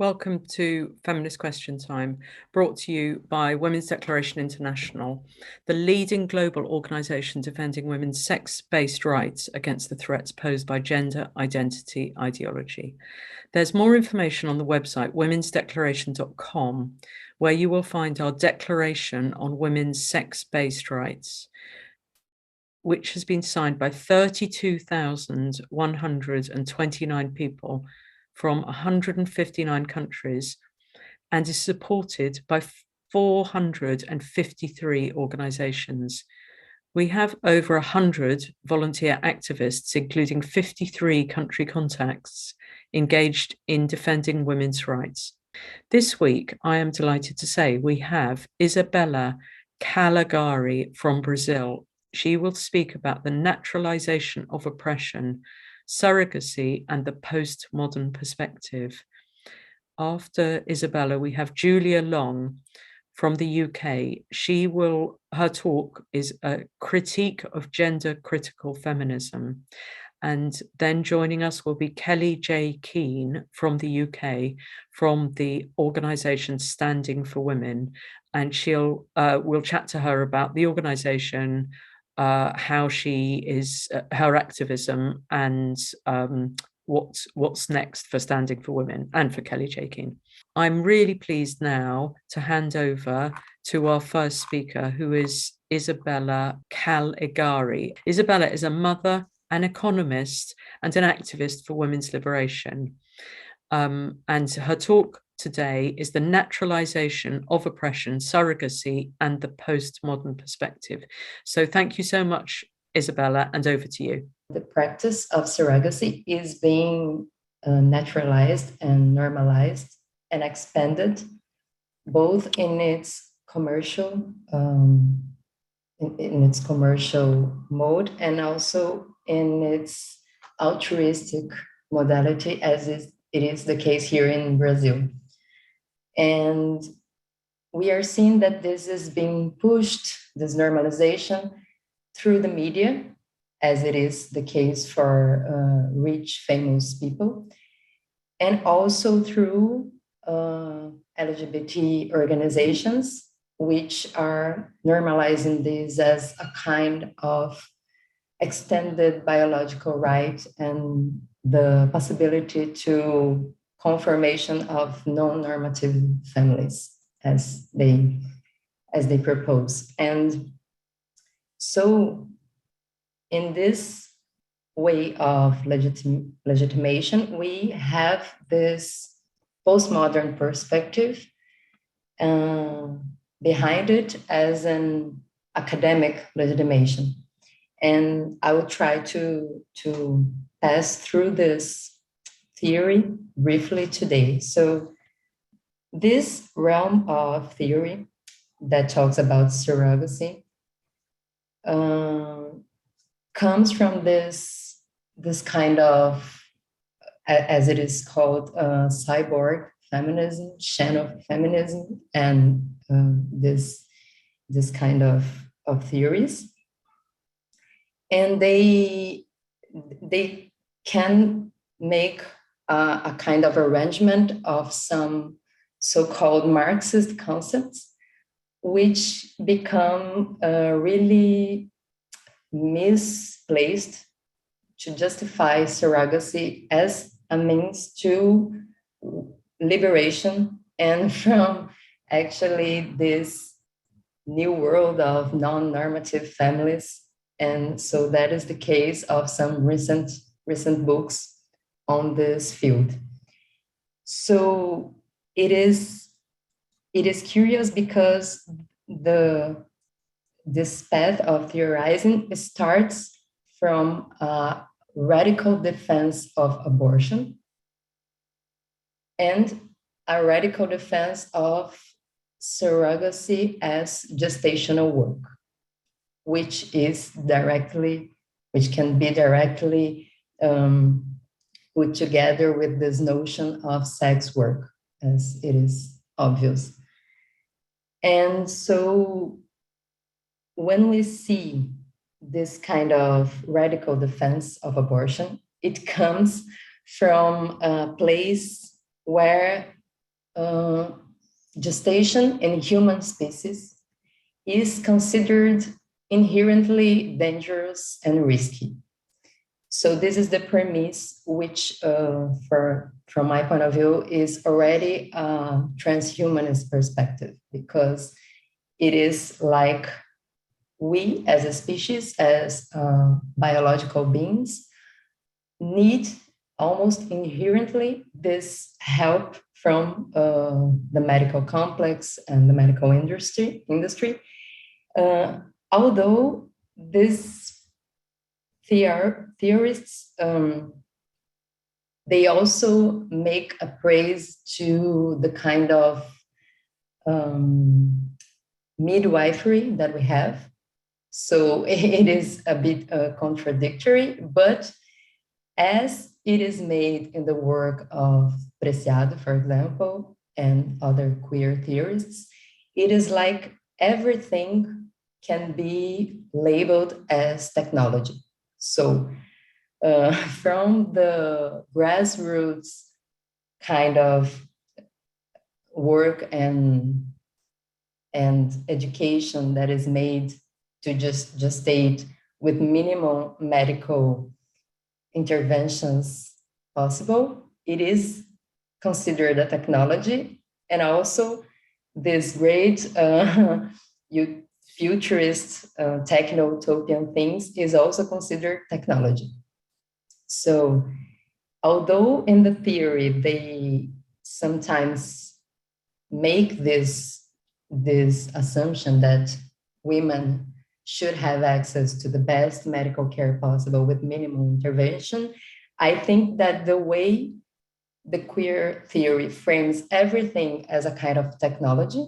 Welcome to Feminist Question Time, brought to you by Women's Declaration International, the leading global organisation defending women's sex-based rights against the threats posed by gender identity ideology. There's more information on the website womensdeclaration.com, where you will find our declaration on women's sex-based rights, which has been signed by 32,129 people from 159 countries and is supported by 453 organizations. We have over 100 volunteer activists, including 53 country contacts, engaged in defending women's rights. This week, I am delighted to say we have Isabela Callegari from Brazil. She will speak about the naturalization of oppression, surrogacy, and the postmodern perspective. After Isabella, we have Julia Long from the UK. Her talk is a critique of gender critical feminism. And then joining us will be Kelly J. Keane from the UK, from the organisation Standing for Women. And we'll chat to her about the organisation, how she is, her activism, and what's next for Standing for Women and for Kelly J. Keane. I'm really pleased now to hand over to our first speaker, who is Isabela Callegari. Isabella is a mother, an economist, and an activist for women's liberation. And her talk today is the naturalization of oppression, surrogacy, and the postmodern perspective. So thank you so much, Isabella, and over to you. The practice of surrogacy is being naturalized and normalized and expanded, both in its commercial in its commercial mode and also in its altruistic modality, as it is the case here in Brazil. And we are seeing that this is being pushed, this normalization, through the media, as it is the case for rich, famous people, and also through LGBT organizations, which are normalizing this as a kind of extended biological right and the possibility to conformation of non-normative families as they propose. And so in this way of legitimation, we have this postmodern perspective behind it as an academic legitimation. And I will try to pass through this theory briefly today. So this realm of theory that talks about surrogacy comes from this kind of, as it is called, cyborg feminism, shadow feminism, and this kind of theories. And they can make a kind of arrangement of some so-called Marxist concepts, which become really misplaced to justify surrogacy as a means to liberation and from actually this new world of non-normative families. And so that is the case of some recent books on this field. So it is curious because this path of theorizing starts from a radical defense of abortion and a radical defense of surrogacy as gestational work, which can be directly put together with this notion of sex work, as it is obvious. And so when we see this kind of radical defense of abortion, it comes from a place where gestation in human species is considered inherently dangerous and risky. So this is the premise, which, from my point of view, is already a transhumanist perspective, because it is like we as a species, as biological beings, need almost inherently this help from the medical complex and the medical industry. Although these theorists, they also make a praise to the kind of midwifery that we have. So it is a bit contradictory, but as it is made in the work of Preciado, for example, and other queer theorists, it is like everything can be labeled as technology. So from the grassroots kind of work and education that is made to just gestate with minimal medical interventions possible, it is considered a technology. And also this great futurist techno-utopian things is also considered technology. So although in the theory they sometimes make this assumption that women should have access to the best medical care possible with minimal intervention, I think that the way the queer theory frames everything as a kind of technology,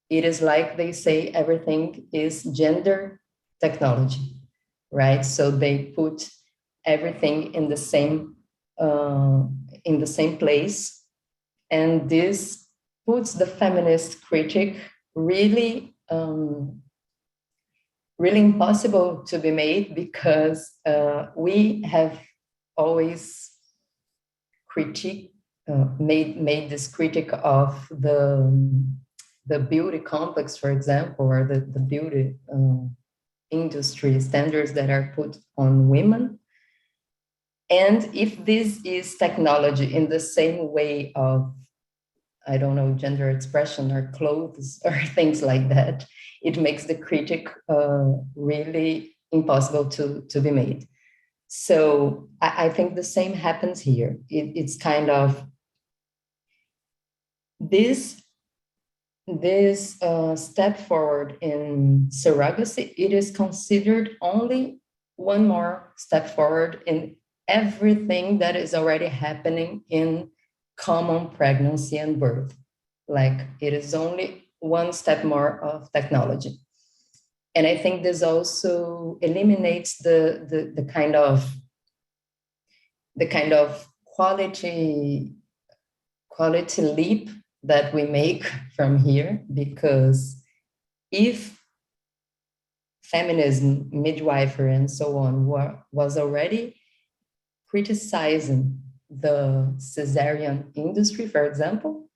it is like they say everything is gender technology, right? So they put everything in the same place, and this puts the feminist critic really really impossible to be made, because we have always made this critic of the beauty complex, for example, or the beauty industry standards that are put on women. And if this is technology in the same way of, I don't know, gender expression or clothes or things like that, it makes the critic really impossible to be made. So I think the same happens here. It's kind of this step forward in surrogacy. It is considered only one more step forward in everything that is already happening in common pregnancy and birth. Like, it is only one step more of technology. And I think this also eliminates the kind of quality leap that we make from here, because if feminism, midwifery, and so on was already criticizing the cesarean industry, for example,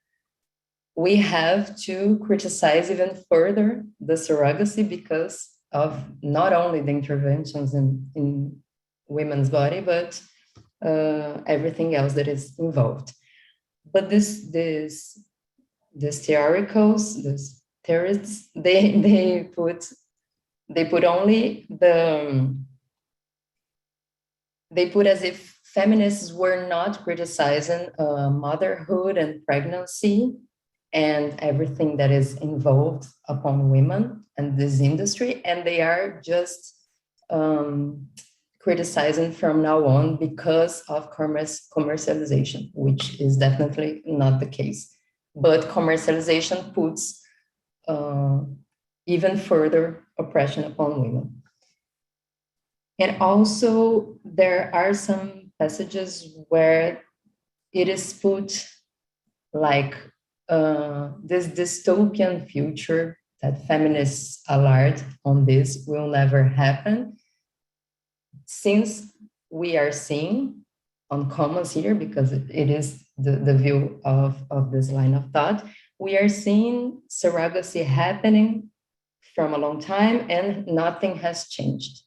we have to criticize even further the surrogacy, because of not only the interventions in women's body, but everything else that is involved. But these theorists, they put only they put as if feminists were not criticizing motherhood and pregnancy and everything that is involved upon women and this industry, and they are just criticizing from now on because of commercialization, which is definitely not the case. But commercialization puts even further oppression upon women. And also, there are some passages where it is put like this dystopian future that feminists alert on this will never happen, since we are seeing on commons here, because it is the view of this line of thought, we are seeing surrogacy happening from a long time and nothing has changed.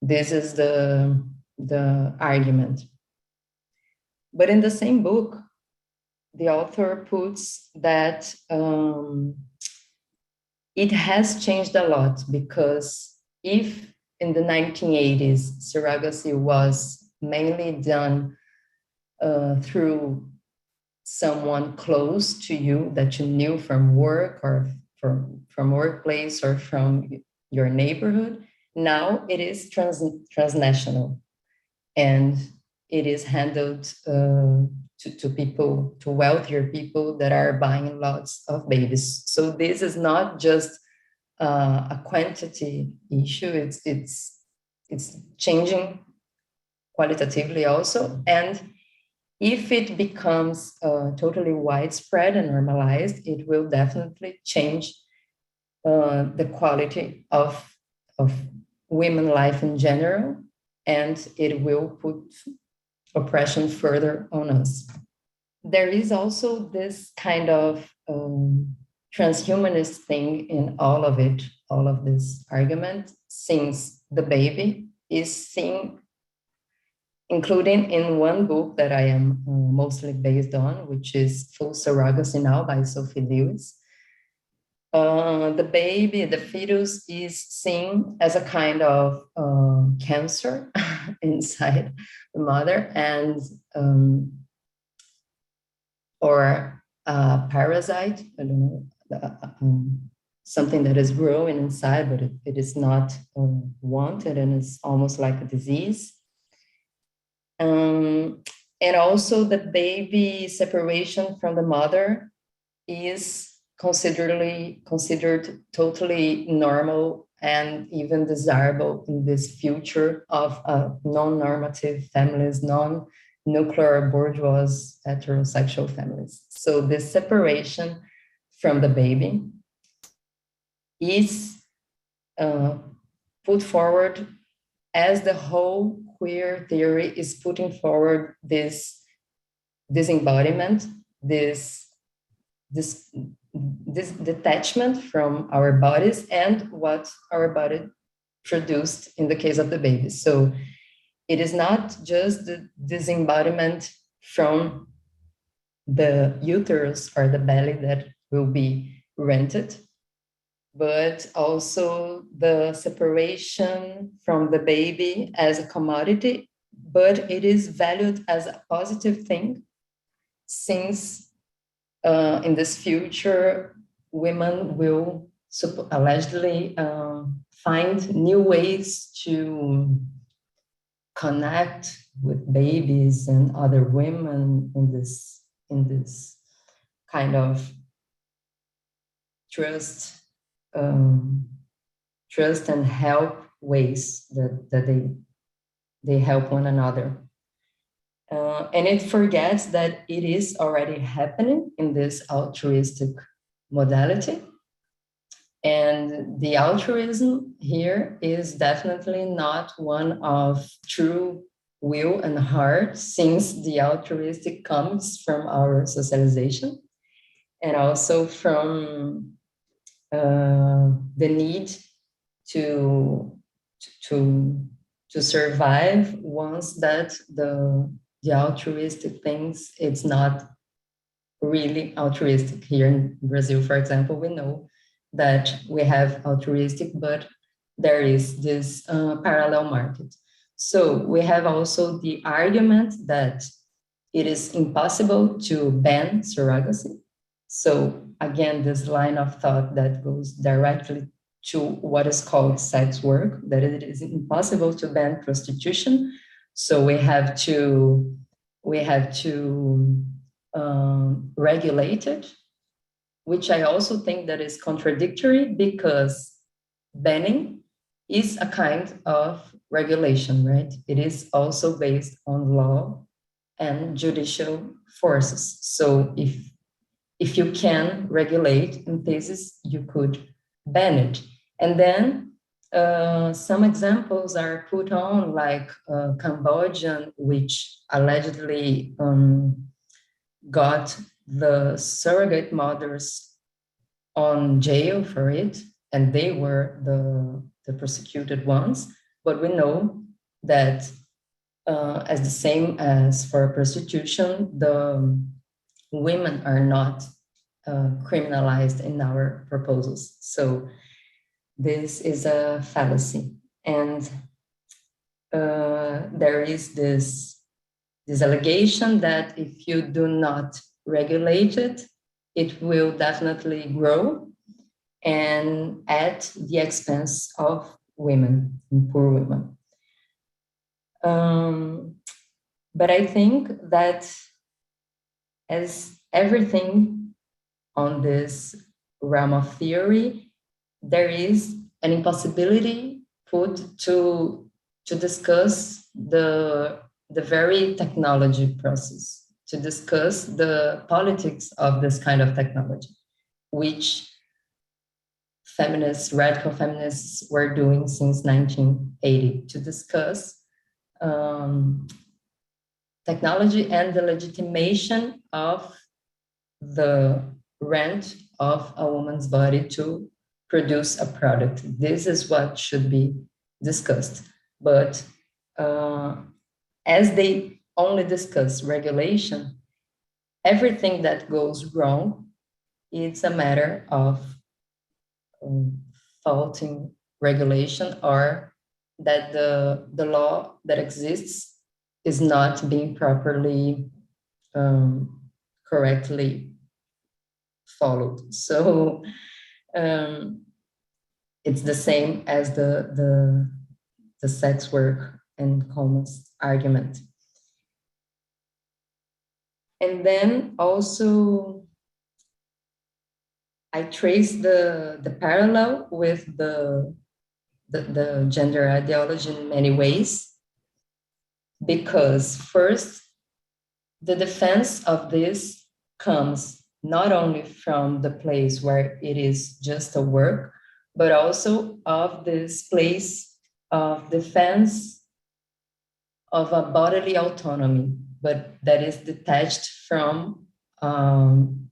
This is the argument. But in the same book, the author puts that it has changed a lot, because if in the 1980s, surrogacy was mainly done through someone close to you that you knew from work or from workplace or from your neighborhood, now it is transnational, and it is handled to people, to wealthier people that are buying lots of babies. So this is not just a quantity issue, it's changing qualitatively also. And if it becomes totally widespread and normalized, it will definitely change the quality of women life in general, and it will put oppression further on us. There is also this kind of transhumanist thing in all of it, all of this argument, since the baby is seen, including in one book that I am mostly based on, which is Full Surrogacy Now by Sophie Lewis. The baby, the fetus, is seen as a kind of cancer inside the mother, and or a parasite, I don't know, something that is growing inside, but it is not wanted, and it's almost like a disease. And also the baby separation from the mother is considered totally normal and even desirable in this future of non-normative families, non-nuclear bourgeois heterosexual families. So this separation from the baby is put forward as the whole queer theory is putting forward this embodiment, this detachment from our bodies and what our body produced in the case of the baby. So it is not just the disembodiment from the uterus or the belly that will be rented, but also the separation from the baby as a commodity, but it is valued as a positive thing, since in this future, women will allegedly find new ways to connect with babies and other women in this kind of trust and help ways that they help one another. And it forgets that it is already happening in this altruistic modality. And the altruism here is definitely not one of true will and heart, since the altruistic comes from our socialization and also from the need to survive once that the altruistic things, it's not really altruistic. Here in Brazil, for example, we know that we have altruistic, but there is this parallel market. So we have also the argument that it is impossible to ban surrogacy. So again, this line of thought that goes directly to what is called sex work, that it is impossible to ban prostitution. So we have to regulate it, which I also think that is contradictory, because banning is a kind of regulation, right? It is also based on law and judicial forces. So if you can regulate in thesis, you could ban it. And then some examples are put on, like Cambodian, which allegedly got the surrogate mothers on jail for it, and they were the persecuted ones. But we know that as the same as for prostitution, the women are not criminalized in our proposals. So this is a fallacy. And there is this allegation that if you do not regulate it, it will definitely grow and at the expense of women and poor women. But I think that as everything on this realm of theory, there is an impossibility put to discuss the very technology process, to discuss the politics of this kind of technology, which feminists, radical feminists were doing since 1980, to discuss technology and the legitimation of the rent of a woman's body to produce a product. This is what should be discussed. But as they only discuss regulation, everything that goes wrong, it's a matter of faulting regulation, or that the law that exists is not being properly correctly followed. So it's the same as the sex work and commons argument. And then also I trace the parallel with the gender ideology in many ways, because first, the defense of this comes not only from the place where it is just a work, but also of this place of defense of a bodily autonomy, but that is detached from an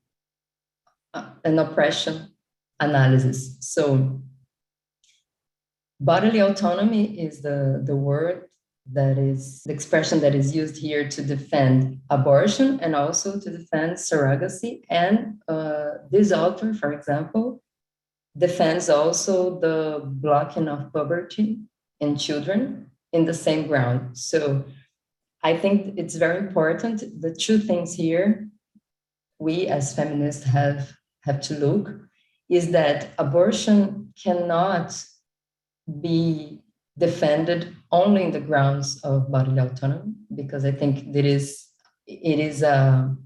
oppression analysis. So bodily autonomy is the word that is the expression that is used here to defend abortion and also to defend surrogacy. And this author, for example, defends also the blocking of puberty in children in the same ground. So I think it's very important. The two things here we as feminists have to look is that abortion cannot be defended only in the grounds of bodily autonomy, because I think it is a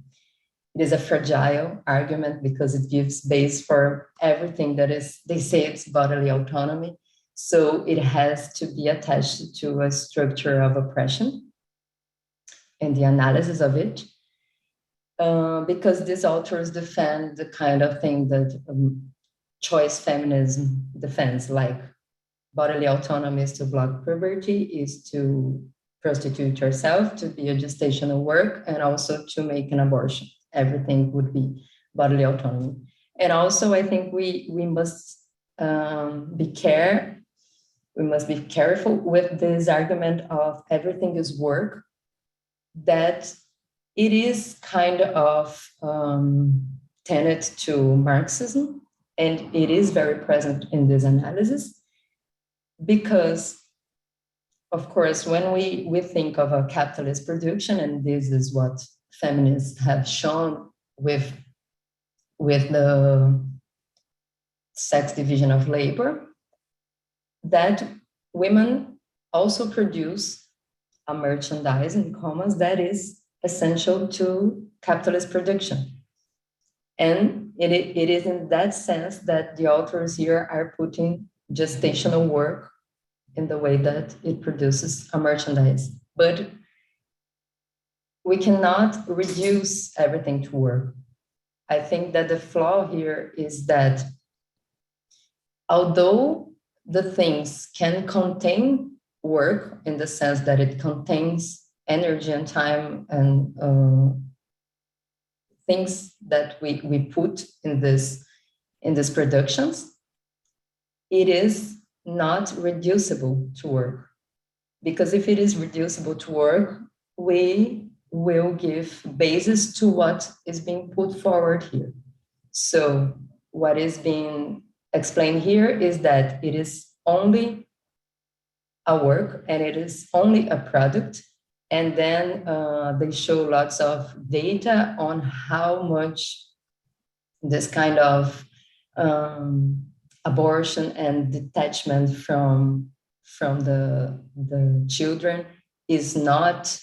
fragile argument, because it gives base for everything that is, they say it's bodily autonomy. So it has to be attached to a structure of oppression and the analysis of it. Because these authors defend the kind of thing that choice feminism defends, like bodily autonomy is to block puberty, is to prostitute yourself, to be a gestational work, and also to make an abortion. Everything would be bodily autonomy. And also, I think we must be careful with this argument of everything is work, that it is kind of tenet to Marxism, and it is very present in this analysis. Because, of course, when we think of a capitalist production, and this is what feminists have shown with the sex division of labor, that women also produce a merchandise in commas that is essential to capitalist production. And it is in that sense that the authors here are putting gestational work in the way that it produces a merchandise. But we cannot reduce everything to work. I think that the flaw here is that although the things can contain work in the sense that it contains energy and time and things that we put in these productions, it is not reducible to work. Because if it is reducible to work, we will give basis to what is being put forward here. So what is being explained here is that it is only a work and it is only a product. And then they show lots of data on how much this kind of abortion and detachment from the children is not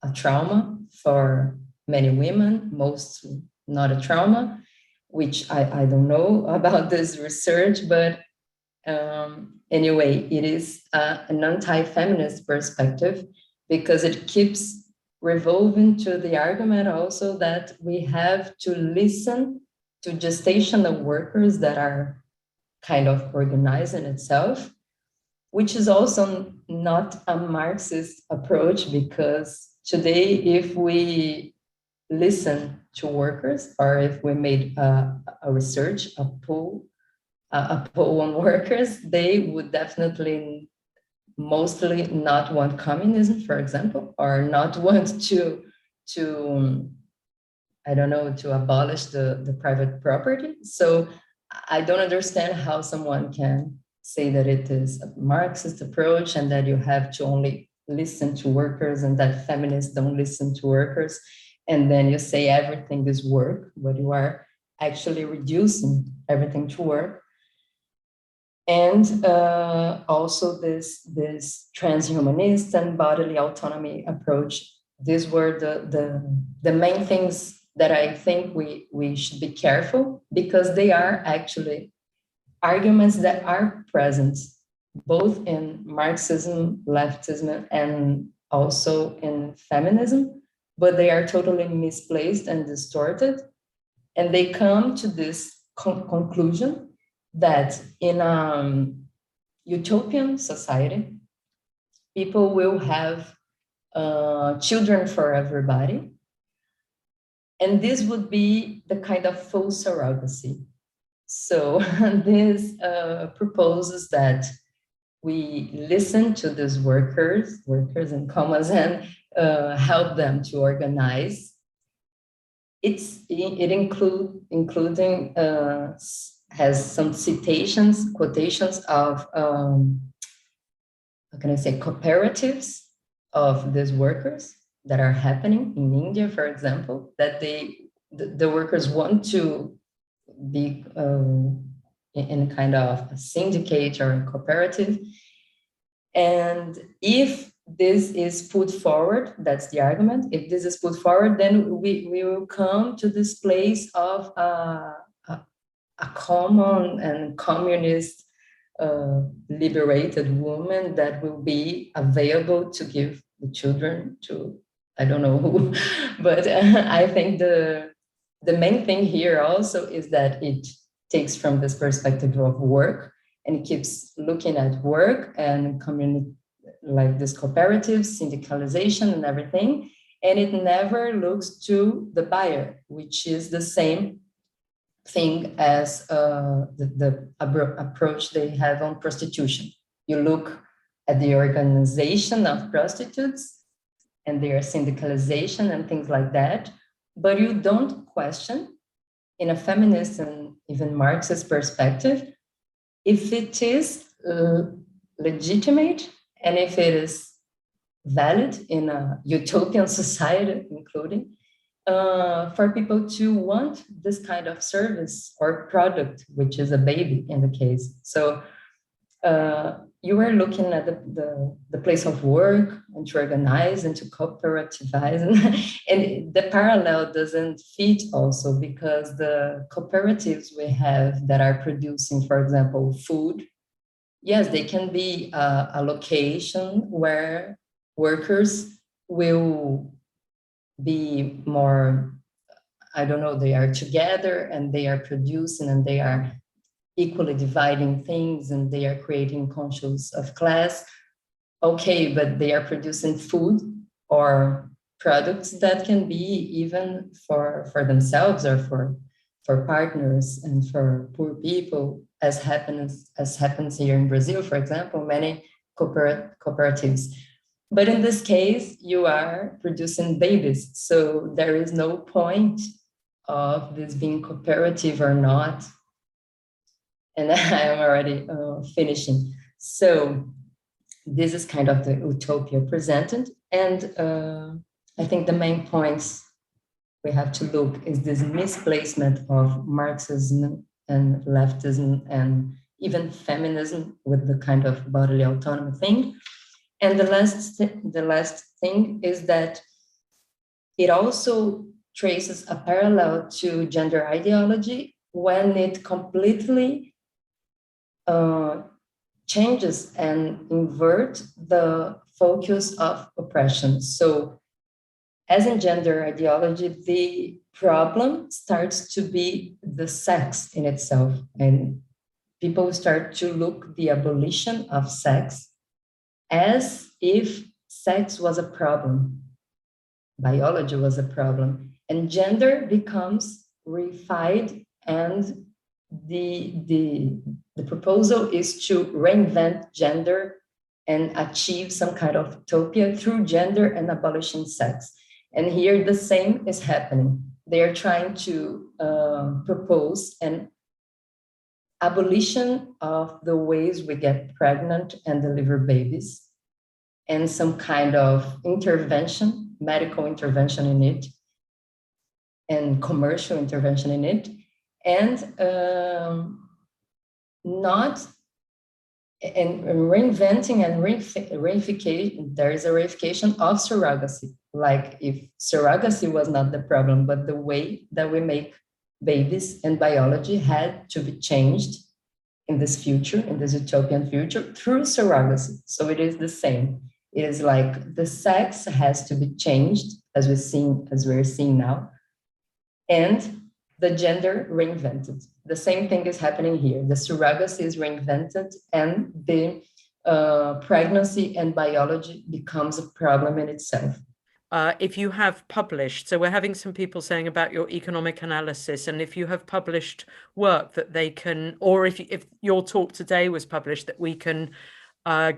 a trauma for many women, mostly not a trauma, which I don't know about this research, but anyway, it is an anti-feminist perspective, because it keeps revolving to the argument also that we have to listen to gestational workers that are kind of organized in itself, which is also not a Marxist approach, because today, if we listen to workers, or if we made a research, a poll on workers, they would definitely mostly not want communism, for example, or not want to I don't know, to abolish the private property. So I don't understand how someone can say that it is a Marxist approach and that you have to only listen to workers and that feminists don't listen to workers. And then you say everything is work, but you are actually reducing everything to work. And also this transhumanist and bodily autonomy approach. These were the main things that I think we should be careful, because they are actually arguments that are present both in Marxism, leftism, and also in feminism, but they are totally misplaced and distorted. And they come to this conclusion that in a utopian society, people will have children for everybody. And this would be the kind of full surrogacy. So this proposes that we listen to these workers in commas, and help them to organize. It including has some quotations of how can I say, cooperatives of these workers that are happening in India, for example, that the workers want to be in kind of a syndicate or a cooperative. And if this is put forward, that's the argument, if this is put forward, then we will come to this place of a common and communist liberated woman that will be available to give the children to, I don't know who, but I think the main thing here also is that it takes from this perspective of work, and it keeps looking at work and community, like this cooperative, syndicalization and everything, and it never looks to the buyer, which is the same thing as the approach they have on prostitution. You look at the organization of prostitutes and their syndicalization and things like that, but you don't question, in a feminist and even Marxist perspective, if it is legitimate and if it is valid in a utopian society, including, for people to want this kind of service or product, which is a baby in the case. So you are looking at the place of work and to organize and to cooperativize. And the parallel doesn't fit also, because the cooperatives we have that are producing, for example, food, yes, they can be a location where workers will be more, I don't know, they are together and they are producing and they are equally dividing things and they are creating conscience of class. Okay, but they are producing food or products that can be even for themselves or for partners and for poor people, as happens here in Brazil, for example, many cooperatives. But in this case, you are producing babies, so there is no point of this being cooperative or not. And I am already finishing. So this is kind of the utopia presented. And I think the main points we have to look is this misplacement of Marxism and leftism and even feminism with the kind of bodily autonomy thing. And the last thing is that it also traces a parallel to gender ideology when it completely changes and invert the focus of oppression. So as in gender ideology, the problem starts to be the sex in itself. And people start to look the abolition of sex as if sex was a problem, biology was a problem, and gender becomes reified, and the proposal is to reinvent gender and achieve some kind of utopia through gender and abolishing sex. And here the same is happening. They are trying to propose an abolition of the ways we get pregnant and deliver babies, and some kind of intervention, medical intervention in it, and commercial intervention in it, and not and reinventing and reification. There is a reification of surrogacy. Like if surrogacy was not the problem, but the way that we make babies and biology had to be changed in this future, in this utopian future, through surrogacy. So it is the same. It is like the sex has to be changed, as we're seeing now, and the gender reinvented. The same thing is happening here. The surrogacy is reinvented, and the pregnancy and biology becomes a problem in itself. If you have published, so we're having some people saying about your economic analysis, and if you have published work that they can, or if your talk today was published, that we can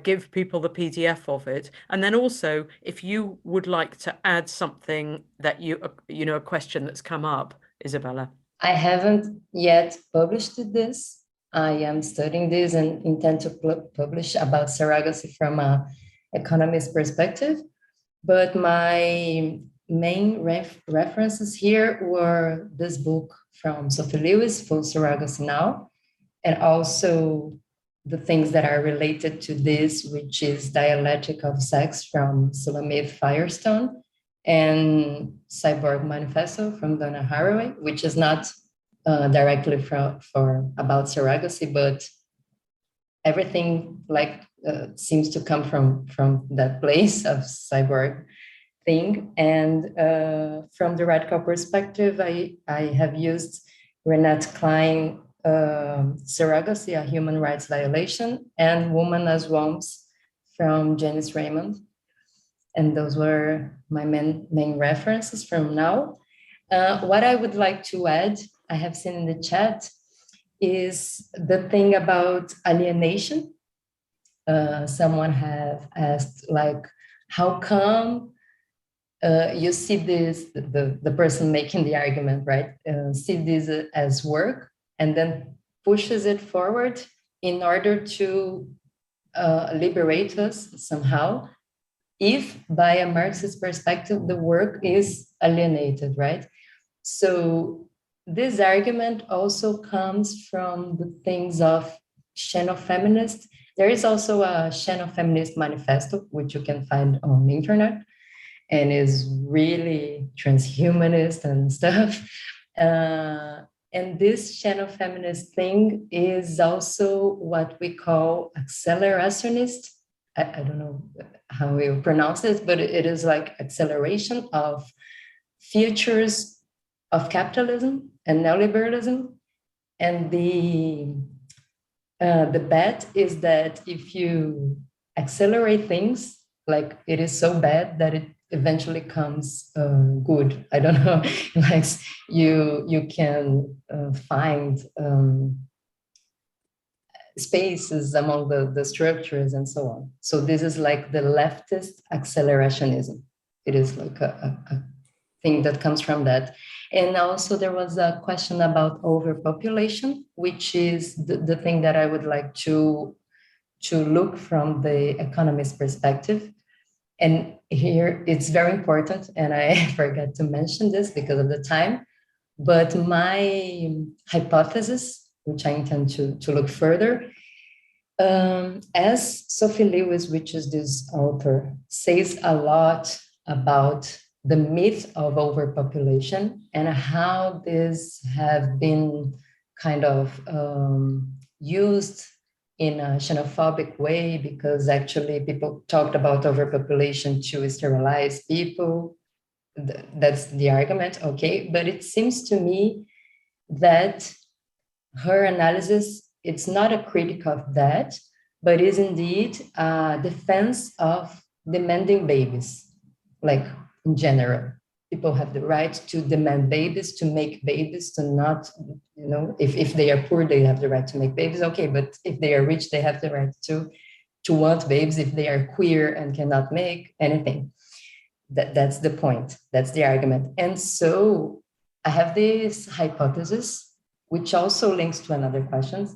give people the PDF of it. And then also, if you would like to add something that a question that's come up, Isabella. I haven't yet published this. I am studying this and intend to publish about surrogacy from an economist perspective. But my main references here were this book from Sophie Lewis, Full Surrogacy Now, and also the things that are related to this, which is Dialectic of Sex from Sulamith Firestone, and Cyborg Manifesto from Donna Haraway, which is not directly for about surrogacy, but everything seems to come from that place of cyborg thing. And from the radical perspective, I have used Renate Klein, Surrogacy, a Human Rights Violation, and Woman as Wombs from Janice Raymond. And those were my main references from now. What I would like to add, I have seen in the chat, is the thing about alienation. Someone have asked, like, how come you see this, the person making the argument, right? See this as work and then pushes it forward in order to liberate us somehow, if by a Marxist perspective, the work is alienated, right? So this argument also comes from the things of xenofeminist. There is also a xenofeminist manifesto, which you can find on the internet, and is really transhumanist and stuff. And this xenofeminist thing is also what we call accelerationist. I don't know how you pronounce it, but it is like acceleration of futures of capitalism and neoliberalism. And the bet is that if you accelerate things, like it is so bad that eventually comes good. I don't know, like you can find spaces among the structures and so on. So this is like the leftist accelerationism. It is like a thing that comes from that. And also there was a question about overpopulation, which is the thing that I would like to look from the economist perspective. And here it's very important, and I forgot to mention this because of the time, but my hypothesis, which I intend to look further, as Sophie Lewis, which is this author, says a lot about the myth of overpopulation and how this have been kind of used in a xenophobic way, because actually people talked about overpopulation to sterilize people. That's the argument, okay? But it seems to me that her analysis, it's not a critic of that, but is indeed a defense of demanding babies. Like in general, people have the right to demand babies, to make babies, to not, if they are poor, they have the right to make babies. Okay, but if they are rich, they have the right to want babies if they are queer and cannot make anything. That's the point. That's the argument. And so I have this hypothesis, which also links to another question,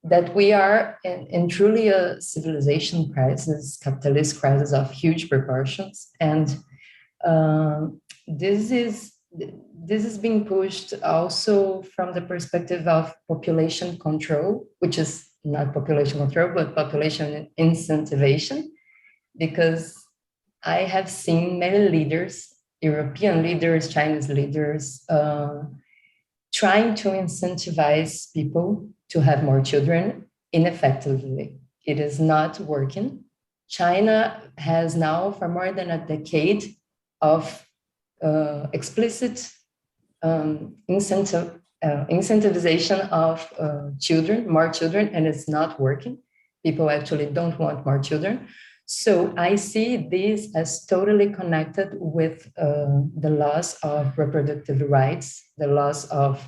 that we are in truly a civilization crisis, capitalist crisis of huge proportions. And this is being pushed also from the perspective of population control, which is not population control, but population incentivization, because I have seen many leaders, European leaders, Chinese leaders, trying to incentivize people to have more children ineffectively. It is not working. China has now, for more than a decade, of explicit incentivization of children, more children, and it's not working. People actually don't want more children. So I see this as totally connected with the loss of reproductive rights, the loss of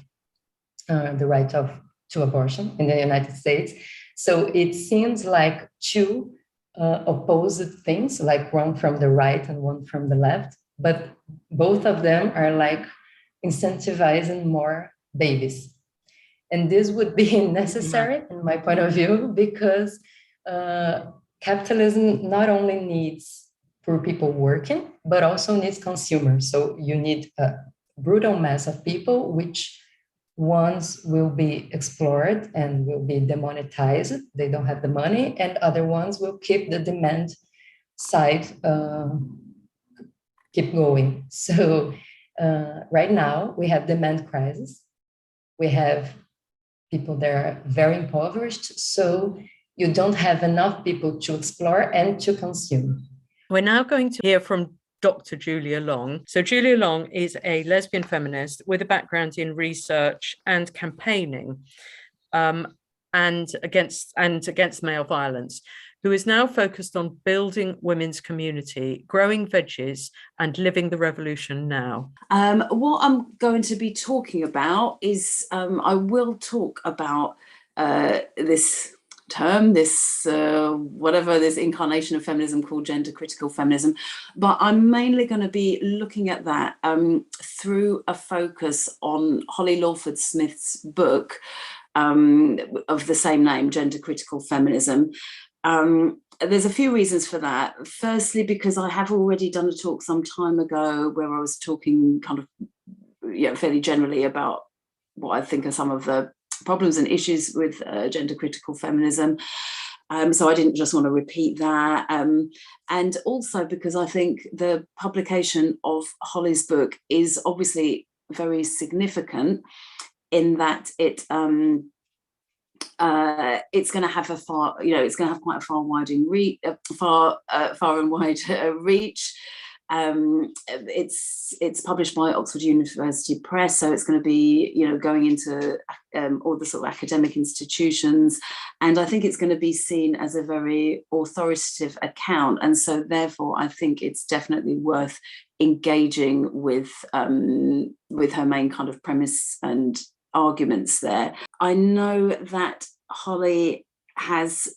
the right to abortion in the United States. So it seems like two opposite things, like one from the right and one from the left, but both of them are like incentivizing more babies. And this would be necessary, in my point of view, because capitalism not only needs poor people working, but also needs consumers. So you need a brutal mass of people, which ones will be explored and will be demonetized. They don't have the money, and other ones will keep the demand side, keep going. So right now we have demand crisis. We have people that are very impoverished. So you don't have enough people to explore and to consume. We're now going to hear from Dr. Julia Long. So Julia Long is a lesbian feminist with a background in research and campaigning and against male violence, who is now focused on building women's community, growing veggies, and living the revolution now. What I'm going to be talking about is I will talk about this term, this this incarnation of feminism called gender critical feminism, but I'm mainly going to be looking at that through a focus on Holly Lawford Smith's book of the same name, Gender Critical Feminism. There's a few reasons for that. Firstly, because I have already done a talk some time ago where I was talking kind of fairly generally about what I think are some of the problems and issues with gender critical feminism. So I didn't just want to repeat that. And also because I think the publication of Holly's book is obviously very significant in that it's going to have a far, it's going to have quite a far and wide reach. It's published by Oxford University Press, so it's going to be, you know, going into all the sort of academic institutions, and I think it's going to be seen as a very authoritative account, and so therefore I think it's definitely worth engaging with her main kind of premise and arguments there. I know that Holly has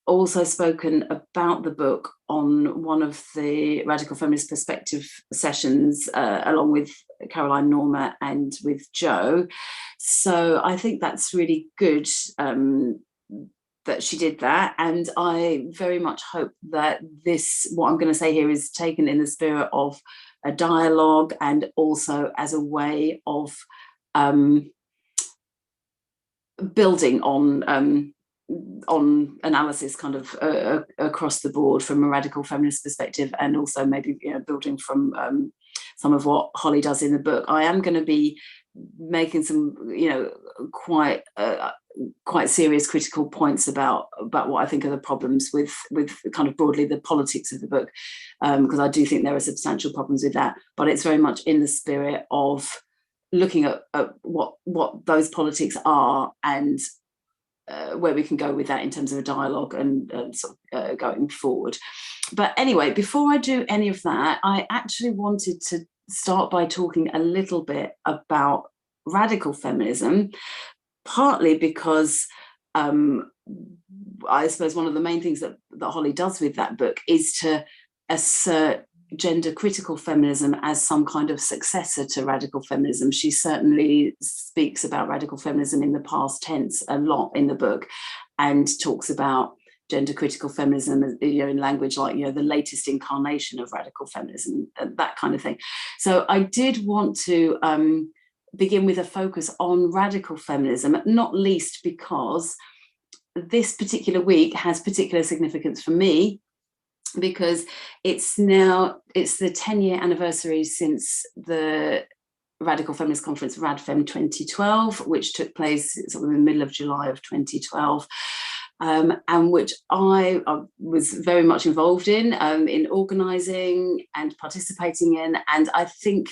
also spoken about the book on one of the Radical Feminist Perspective sessions, along with Caroline Norma and with Jo. So I think that's really good that she did that. And I very much hope that what I'm going to say here is taken in the spirit of a dialogue and also as a way of building on analysis kind of across the board from a radical feminist perspective, and also maybe, you know, building from some of what Holly does in the book. I am going to be making some, you know, quite serious critical points about what I think are the problems with kind of broadly the politics of the book, because I do think there are substantial problems with that, but it's very much in the spirit of looking at what those politics are and where we can go with that in terms of a dialogue and sort of going forward. But anyway, before I do any of that, I actually wanted to start by talking a little bit about radical feminism, partly because I suppose one of the main things that Holly does with that book is to assert gender critical feminism as some kind of successor to radical feminism. She certainly speaks about radical feminism in the past tense a lot in the book, and talks about gender critical feminism, you know, in language like, you know, the latest incarnation of radical feminism, that kind of thing. So I did want to begin with a focus on radical feminism, not least because this particular week has particular significance for me, because it's the 10-year anniversary since the Radical Feminist Conference RadFem 2012, which took place sort of in the middle of July of 2012, and which I was very much involved in organising and participating in. And I think,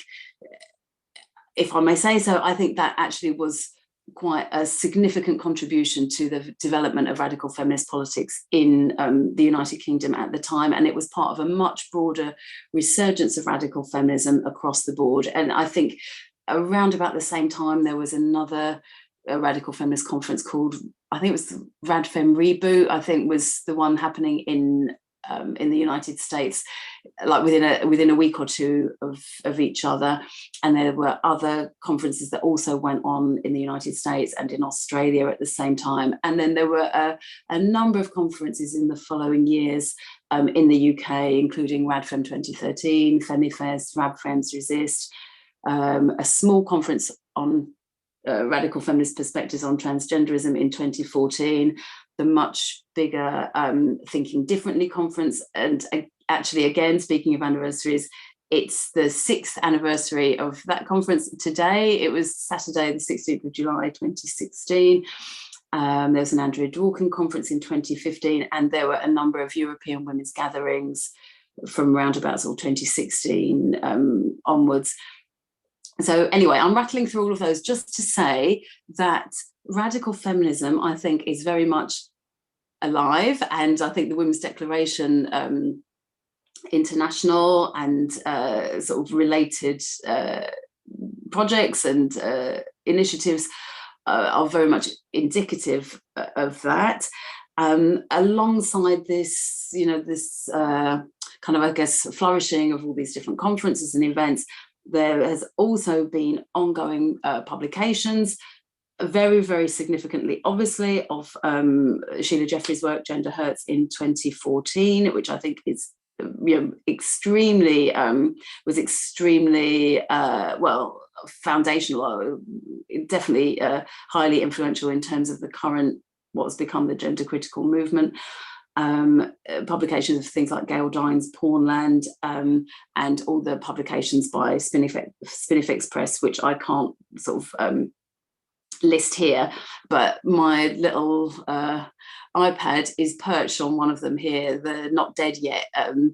if I may say so, I think that actually was quite a significant contribution to the development of radical feminist politics in the United Kingdom at the time, and it was part of a much broader resurgence of radical feminism across the board. And I think around about the same time there was another radical feminist conference called, I think it was RadFem Reboot, I think was the one happening in the United States, like within a week or two of each other. And there were other conferences that also went on in the United States and in Australia at the same time. And then there were a number of conferences in the following years in the UK, including RadFem 2013, FemiFest, RabFems Resist, a small conference on radical feminist perspectives on transgenderism in 2014, the much bigger Thinking Differently conference. And actually, again, speaking of anniversaries, it's the 6th anniversary of that conference today. It was Saturday, the 16th of July, 2016. There was an Andrea Dworkin conference in 2015, and there were a number of European women's gatherings from around about sort of 2016 onwards. So anyway, I'm rattling through all of those just to say that radical feminism, I think, is very much alive. And I think the Women's Declaration International and sort of related projects and initiatives are very much indicative of that. Alongside this, you know, this kind of, I guess, flourishing of all these different conferences and events, there has also been ongoing publications, very, very significantly, obviously, of Sheila Jeffrey's work, Gender Hurts, in 2014, which I think is, you know, extremely well, foundational, definitely highly influential in terms of the current, what's become the gender critical movement. Publications of things like Gail Dine's Pornland, and all the publications by Spinifex Press, which I can't sort of list here, but my little iPad is perched on one of them here, the Not Dead Yet,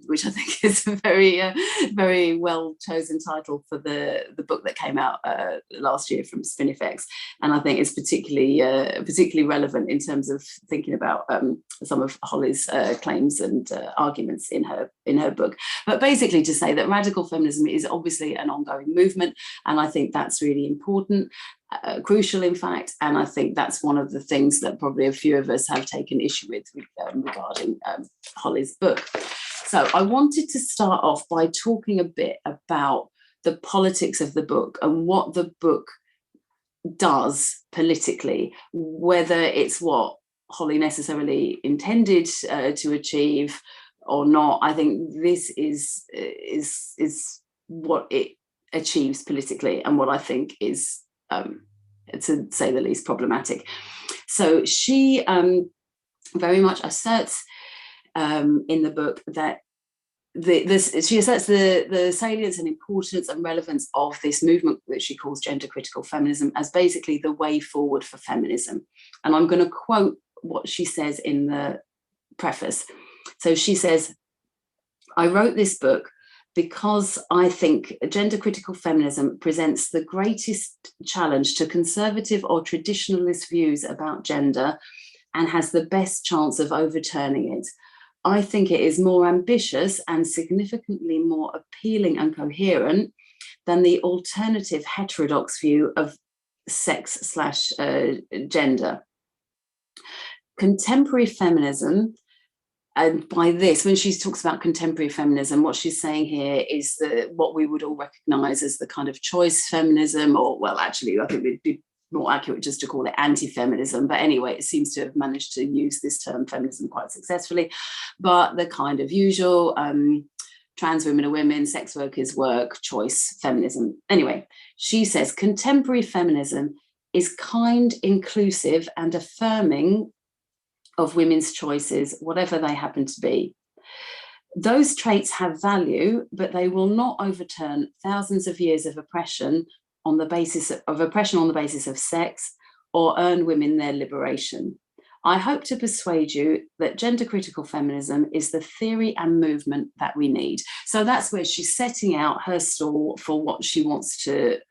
which I think is a very well chosen title for the book that came out last year from Spinifex, and I think it's particularly relevant in terms of thinking about some of Holly's claims and arguments in her book. But basically to say that radical feminism is obviously an ongoing movement, and I think that's really important. Crucial, in fact, and I think that's one of the things that probably a few of us have taken issue with regarding Holly's book. So I wanted to start off by talking a bit about the politics of the book and what the book does politically, whether it's what Holly necessarily intended to achieve or not. I think this is what it achieves politically, and what I think is to say the least problematic. So she very much asserts in the book that she asserts the salience and importance and relevance of this movement that she calls gender critical feminism as basically the way forward for feminism. And I'm going to quote what she says in the preface. So she says, "I wrote this book because I think gender critical feminism presents the greatest challenge to conservative or traditionalist views about gender and has the best chance of overturning it. I think it is more ambitious and significantly more appealing and coherent than the alternative heterodox view of sex/gender. Contemporary feminism," and by this, when she talks about contemporary feminism, what she's saying here is what we would all recognise as the kind of choice feminism, or, well, actually, I think it'd be more accurate just to call it anti-feminism. But anyway, it seems to have managed to use this term feminism quite successfully. But the kind of usual trans women are women, sex workers work, choice feminism. Anyway, she says contemporary feminism is kind, inclusive, and affirming of women's choices, whatever they happen to be. Those traits have value, but they will not overturn thousands of years of oppression on the basis of sex, or earn women their liberation. I hope to persuade you that gender critical feminism is the theory and movement that we need." So that's where she's setting out her stall for what she wants to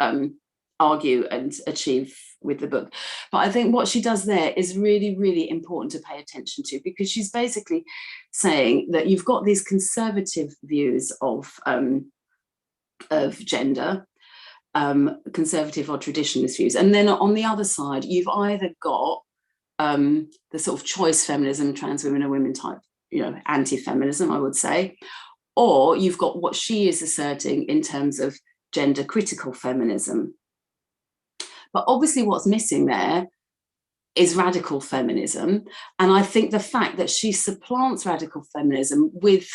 argue and achieve with the book. But I think what she does there is really, really important to pay attention to, because she's basically saying that you've got these conservative views of gender, conservative or traditionalist views, and then on the other side you've either got the sort of choice feminism, trans women and women type, anti-feminism, I would say, or you've got what she is asserting in terms of gender critical feminism. But obviously what's missing there is radical feminism. And I think the fact that she supplants radical feminism with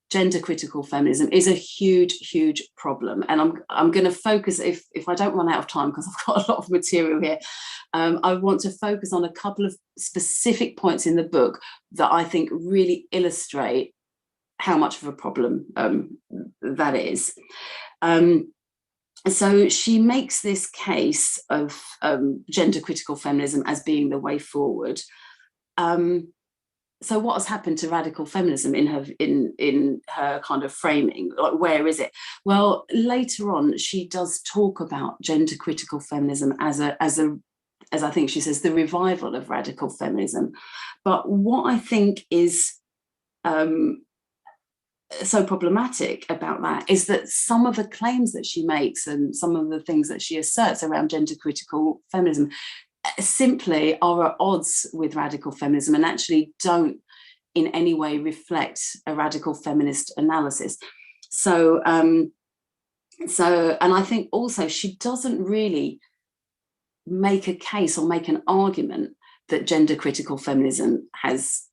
gender critical feminism is a huge, huge problem. And I'm going to focus, if I don't run out of time, because I've got a lot of material here, I want to focus on a couple of specific points in the book that I think really illustrate how much of a problem that is. So she makes this case of gender critical feminism as being the way forward. So what has happened to radical feminism in her kind of framing? Like, where is it? Well, later on, she does talk about gender critical feminism as I think she says, the revival of radical feminism. But what I think is so problematic about that is that some of the claims that she makes and some of the things that she asserts around gender critical feminism simply are at odds with radical feminism and actually don't in any way reflect a radical feminist analysis. So and I think also she doesn't really make a case or make an argument that gender critical feminism has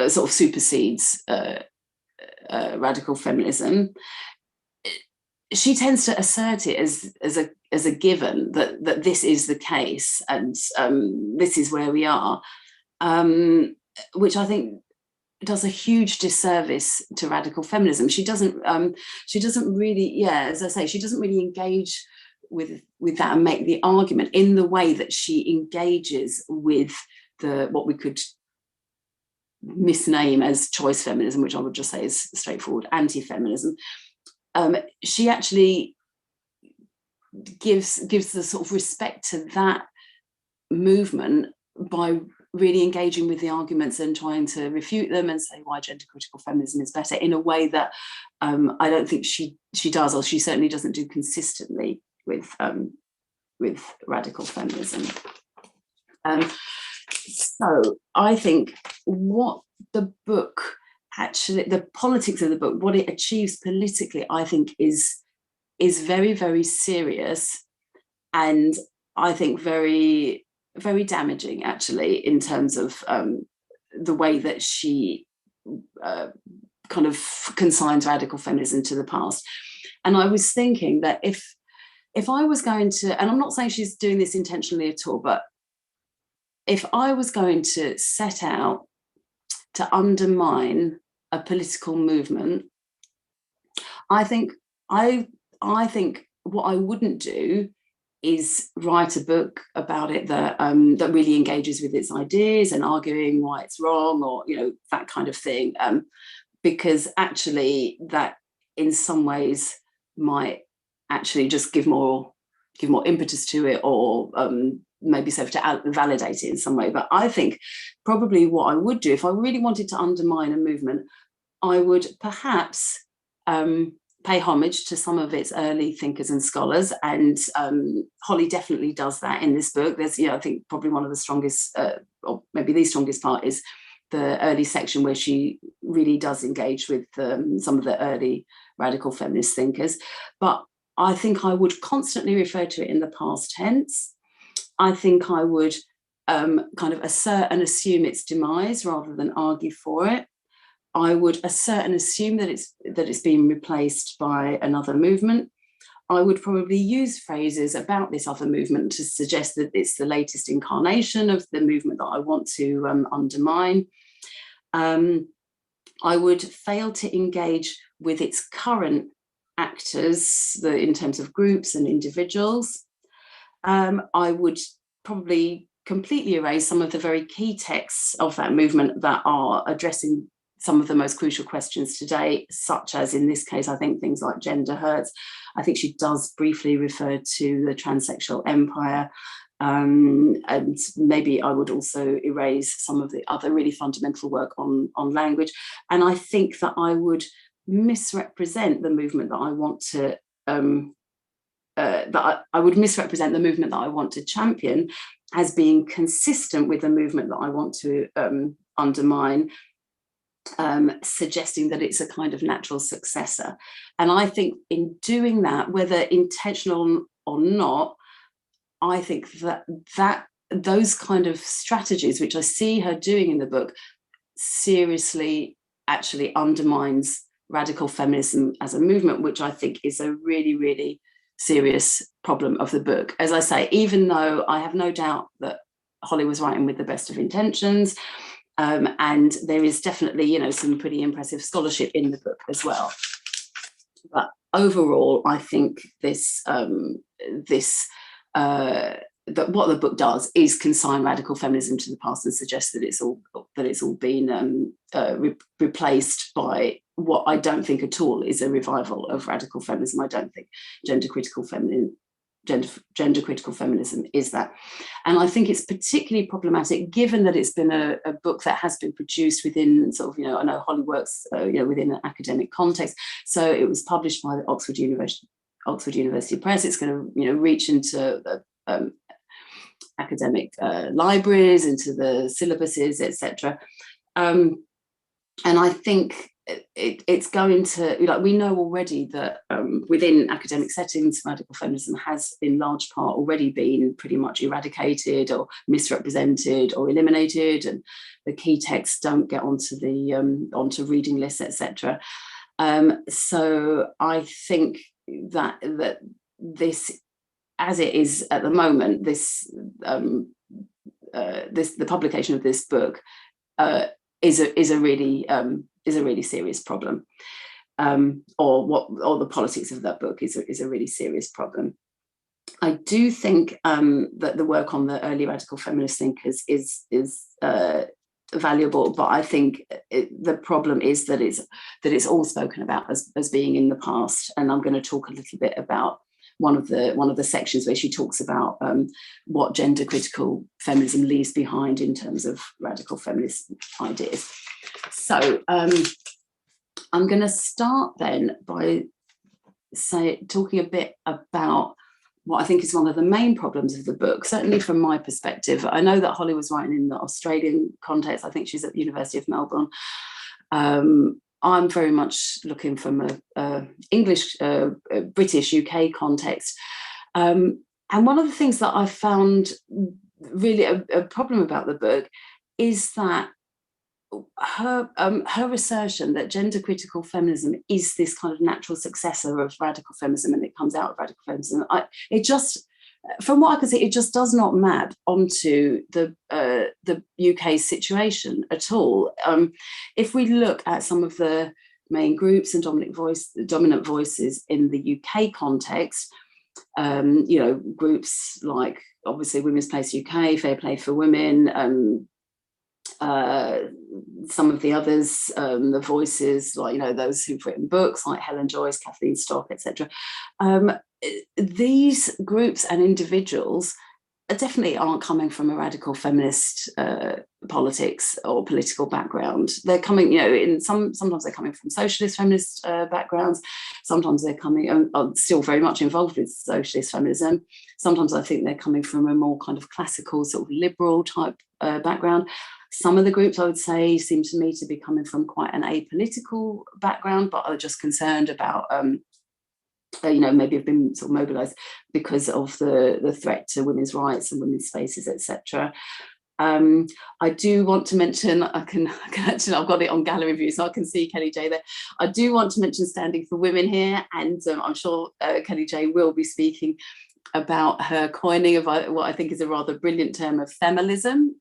sort of supersedes radical feminism. She tends to assert it as a given that this is the case and this is where we are, which I think does a huge disservice to radical feminism. She doesn't really, as I say, she doesn't really engage that and make the argument in the way that she engages with what we could misname as choice feminism, which I would just say is straightforward anti-feminism. She actually gives the sort of respect to that movement by really engaging with the arguments and trying to refute them and say why gender critical feminism is better in a way that I don't think she does, or she certainly doesn't do consistently with radical feminism. So I think what the book actually, the politics of the book, what it achieves politically, I think is very, very serious, and I think very, very damaging actually in terms of the way that she kind of consigns radical feminism to the past. And I was thinking that if I was going to, and I'm not saying she's doing this intentionally at all, but if I was going to set out to undermine a political movement, I think what I wouldn't do is write a book about it that really engages with its ideas and arguing why it's wrong, or that kind of thing, because actually that in some ways might actually just give more impetus to it, or maybe serve to validate it in some way. But I think probably what I would do if I really wanted to undermine a movement, I would perhaps pay homage to some of its early thinkers and scholars, and Holly definitely does that in this book. There's, I think probably one of the strongest, or maybe the strongest part, is the early section where she really does engage with some of the early radical feminist thinkers. But I think I would constantly refer to it in the past tense. I think I would kind of assert and assume its demise rather than argue for it. I would assert and assume that it's being replaced by another movement. I would probably use phrases about this other movement to suggest that it's the latest incarnation of the movement that I want to undermine. I would fail to engage with its current actors in terms of groups and individuals. I would probably completely erase some of the very key texts of that movement that are addressing some of the most crucial questions today, such as, in this case, I think things like gender hurts. I think she does briefly refer to the transsexual empire. And maybe I would also erase some of the other really fundamental work on language. And I think that I would misrepresent the movement that I want to I would misrepresent the movement that I want to champion as being consistent with the movement that I want to undermine, suggesting that it's a kind of natural successor. And I think in doing that, whether intentional or not, I think that those kind of strategies, which I see her doing in the book, seriously actually undermines radical feminism as a movement, which I think is a really, really serious problem of the book. As I say, even though I have no doubt that Holly was writing with the best of intentions, and there is definitely, some pretty impressive scholarship in the book as well. But overall, I think that what the book does is consign radical feminism to the past and suggest that it's all been replaced by what I don't think at all is a revival of radical feminism. I don't think gender critical feminism is that. And I think it's particularly problematic given that it's been a book that has been produced within sort of, I know Holly works, within an academic context. So it was published by the Oxford University Press. It's going to, reach into the academic libraries, into the syllabuses, etc. And I think it's going to, we know already that within academic settings, radical feminism has in large part already been pretty much eradicated or misrepresented or eliminated, and the key texts don't get onto onto reading lists, etc. So I think that this, as it is at the moment, the publication of this book is a really serious problem, or the politics of that book is a really serious problem. I do think that the work on the early radical feminist thinkers is valuable, but I think the problem is that it's all spoken about as being in the past. And I'm going to talk a little bit about one of the sections where she talks about what gender critical feminism leaves behind in terms of radical feminist ideas. So I'm going to start then by talking a bit about what I think is one of the main problems of the book, certainly from my perspective. I know that Holly was writing in the Australian context. I think she's at the University of Melbourne. I'm very much looking from a English, British, UK context. And one of the things that I found really a problem about the book is that her assertion that gender critical feminism is this kind of natural successor of radical feminism, and it comes out of radical feminism. It just, from what I can see, it just does not map onto the UK situation at all. If we look at some of the main groups and dominant voices in the UK context, groups like obviously Women's Place UK, Fair Play for Women, some of the others, the voices like those who've written books like Helen Joyce, Kathleen Stock, etc. These groups and individuals definitely aren't coming from a radical feminist politics or political background. They're coming, sometimes they're coming from socialist feminist backgrounds. Sometimes they're coming, are still very much involved with socialist feminism. Sometimes I think they're coming from a more kind of classical sort of liberal type background. Some of the groups I would say seem to me to be coming from quite an apolitical background, but are just concerned about maybe have been sort of mobilised because of the threat to women's rights and women's spaces, etc. I do want to mention, I can actually, I've got it on gallery view, so I can see Kelly J there. I do want to mention Standing for Women here, and I'm sure Kelly J will be speaking about her coining of what I think is a rather brilliant term of feminism,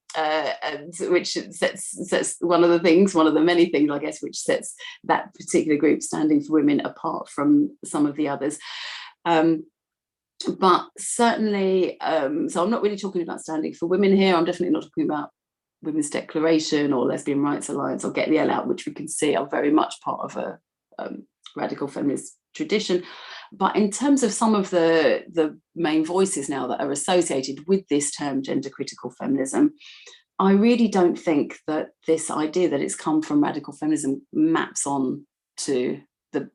which sets one of the many things, I guess, which sets that particular group, Standing for Women, apart from some of the others. But certainly, so I'm not really talking about Standing for Women here. I'm definitely not talking about Women's Declaration or Lesbian Rights Alliance or Get the L Out, which we can see are very much part of a radical feminist tradition. But in terms of some of the main voices now that are associated with this term, gender critical feminism, I really don't think that this idea that it's come from radical feminism maps on to the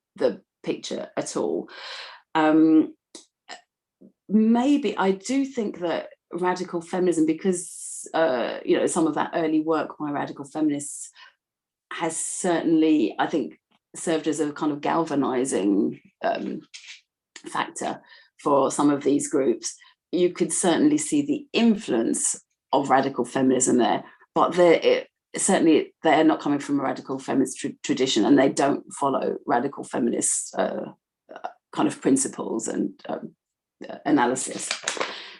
picture at all. Maybe I do think that radical feminism, because some of that early work by radical feminists has certainly, I think, served as a kind of galvanizing factor for some of these groups. You could certainly see the influence of radical feminism there, but they're not coming from a radical feminist tradition, and they don't follow radical feminist kind of principles and analysis.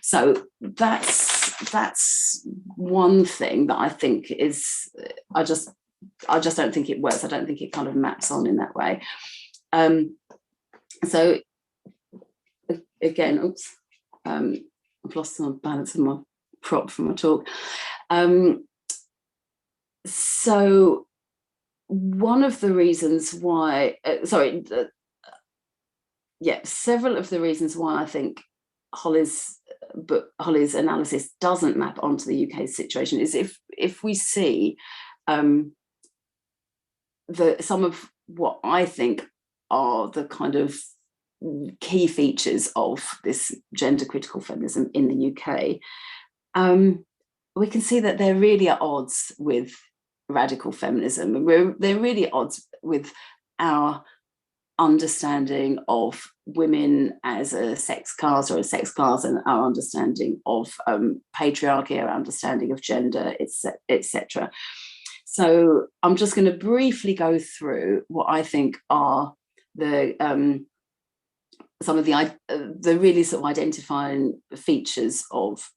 So that's one thing that I think is, I just don't think it works. I don't think it kind of maps on in that way. So again, I've lost some balance of my prop from my talk. So one of the reasons why, several of the reasons why I think Holly's analysis doesn't map onto the UK situation is if we see some of what I think are the kind of key features of this gender critical feminism in the UK, we can see that they're really at odds with radical feminism. They're really at odds with our understanding of women as a sex class or a sex class, and our understanding of patriarchy, our understanding of gender, etc. So I'm just going to briefly go through what I think are some of the really sort of identifying features of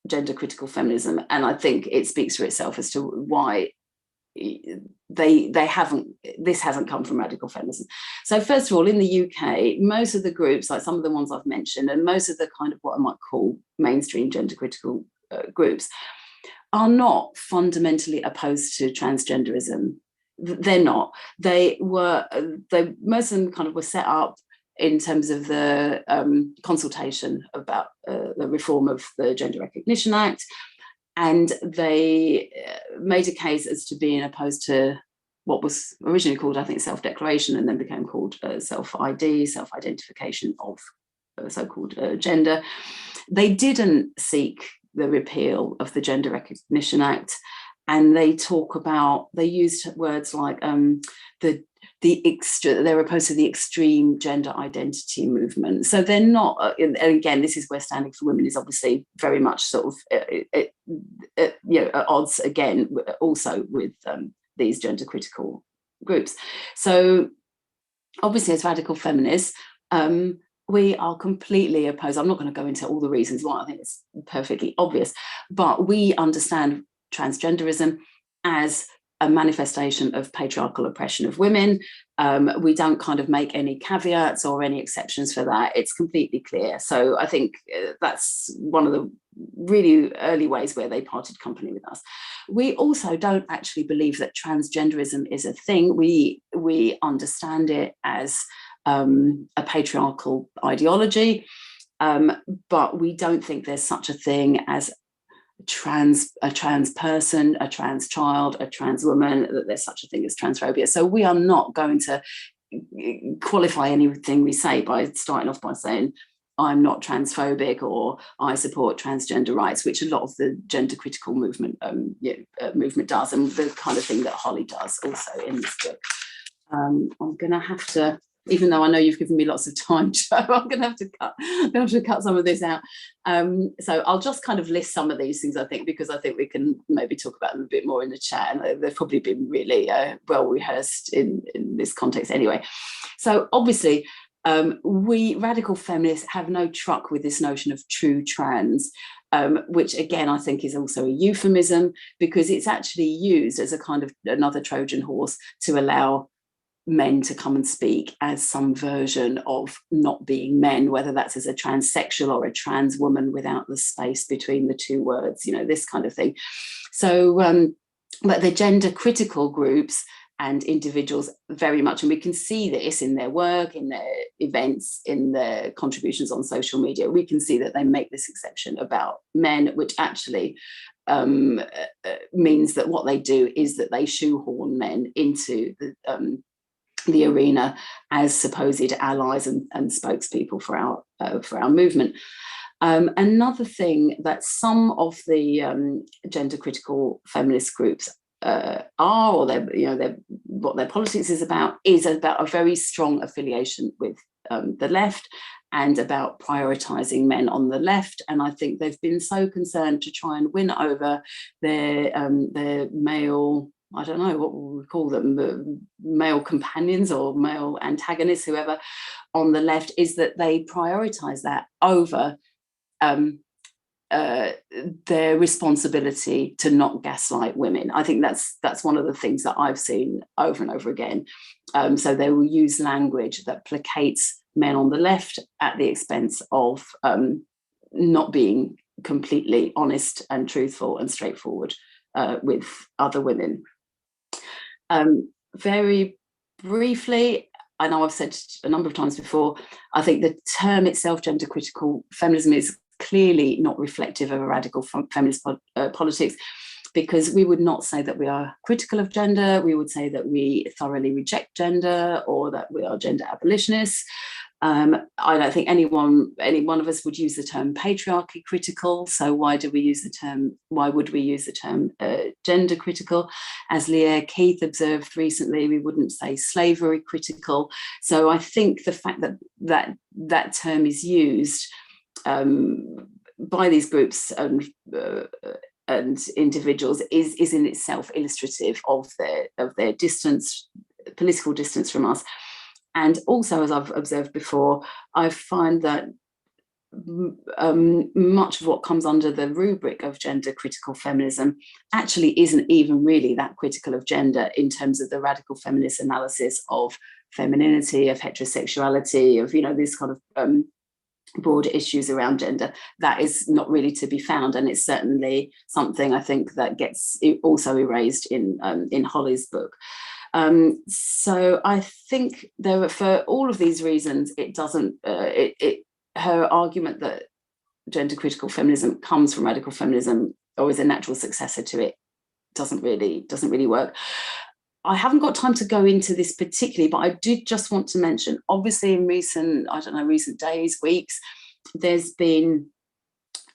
gender critical feminism, and I think it speaks for itself as to why this hasn't come from radical feminism. So first of all, in the UK, most of the groups, like some of the ones I've mentioned, and most of the kind of what I might call mainstream gender critical groups, are not fundamentally opposed to transgenderism. They're not. Most of them kind of were set up in terms of the consultation about the reform of the Gender Recognition Act, and they made a case as to being opposed to what was originally called, I think, self-declaration, and then became called self-ID, self-identification of so-called gender. They didn't seek the repeal of the Gender Recognition Act, and they used words like they're opposed to the extreme gender identity movement. So they're not, and again, this is where Standing for Women is obviously very much sort of at odds again also with these gender critical groups. So obviously, as radical feminists, we are completely opposed. I'm not going to go into all the reasons why, I think it's perfectly obvious, but we understand transgenderism as a manifestation of patriarchal oppression of women. We don't kind of make any caveats or any exceptions for that. It's completely clear. So I think that's one of the really early ways where they parted company with us. We also don't actually believe that transgenderism is a thing. We understand it as a patriarchal ideology, but we don't think there's such a thing as a trans person, a trans child, a trans woman, that there's such a thing as transphobia. So we are not going to qualify anything we say by starting off by saying I'm not transphobic or I support transgender rights, which a lot of the gender critical movement does, and the kind of thing that Holly does also in this book. I'm going to have to, even though I know you've given me lots of time, Joe, I'm going to have to cut some of this out. So I'll just kind of list some of these things, I think, because I think we can maybe talk about them a bit more in the chat, and they've probably been really well rehearsed in this context anyway. So obviously, we radical feminists have no truck with this notion of true trans, which again, I think is also a euphemism, because it's actually used as a kind of another Trojan horse to allow men to come and speak as some version of not being men, whether that's as a transsexual or a trans woman without the space between the two words, this kind of thing. So, but the gender critical groups and individuals very much, and we can see this in their work, in their events, in their contributions on social media, we can see that they make this exception about men, which actually means that what they do is that they shoehorn men into the arena as supposed allies and spokespeople for our movement. Another thing that some of the gender critical feminist groups what their politics is about a very strong affiliation with the left and about prioritizing men on the left. And I think they've been so concerned to try and win over their male, I don't know what we call them, male companions or male antagonists, whoever, on the left, is that they prioritize that over their responsibility to not gaslight women. I think that's one of the things that I've seen over and over again. So they will use language that placates men on the left at the expense of not being completely honest and truthful and straightforward with other women. Very briefly, I know I've said a number of times before, I think the term itself, gender critical feminism, is clearly not reflective of a radical feminist politics, because we would not say that we are critical of gender. We would say that we thoroughly reject gender, or that we are gender abolitionists. I don't think any one of us would use the term patriarchy critical. So why would we use the term gender critical? As Leah Keith observed recently, we wouldn't say slavery critical. So I think the fact that term is used by these groups and individuals is in itself illustrative of their distance, political distance from us. And also, as I've observed before, I find that much of what comes under the rubric of gender critical feminism actually isn't even really that critical of gender in terms of the radical feminist analysis of femininity, of heterosexuality, of, you know, this kind of broader issues around gender. That is not really to be found, and it's certainly something I think that gets also erased in Holly's book. So I think for all of these reasons, it doesn't. Her argument that gender critical feminism comes from radical feminism or is a natural successor to it doesn't really work. I haven't got time to go into this particularly, but I did just want to mention, obviously in recent days, weeks, there's been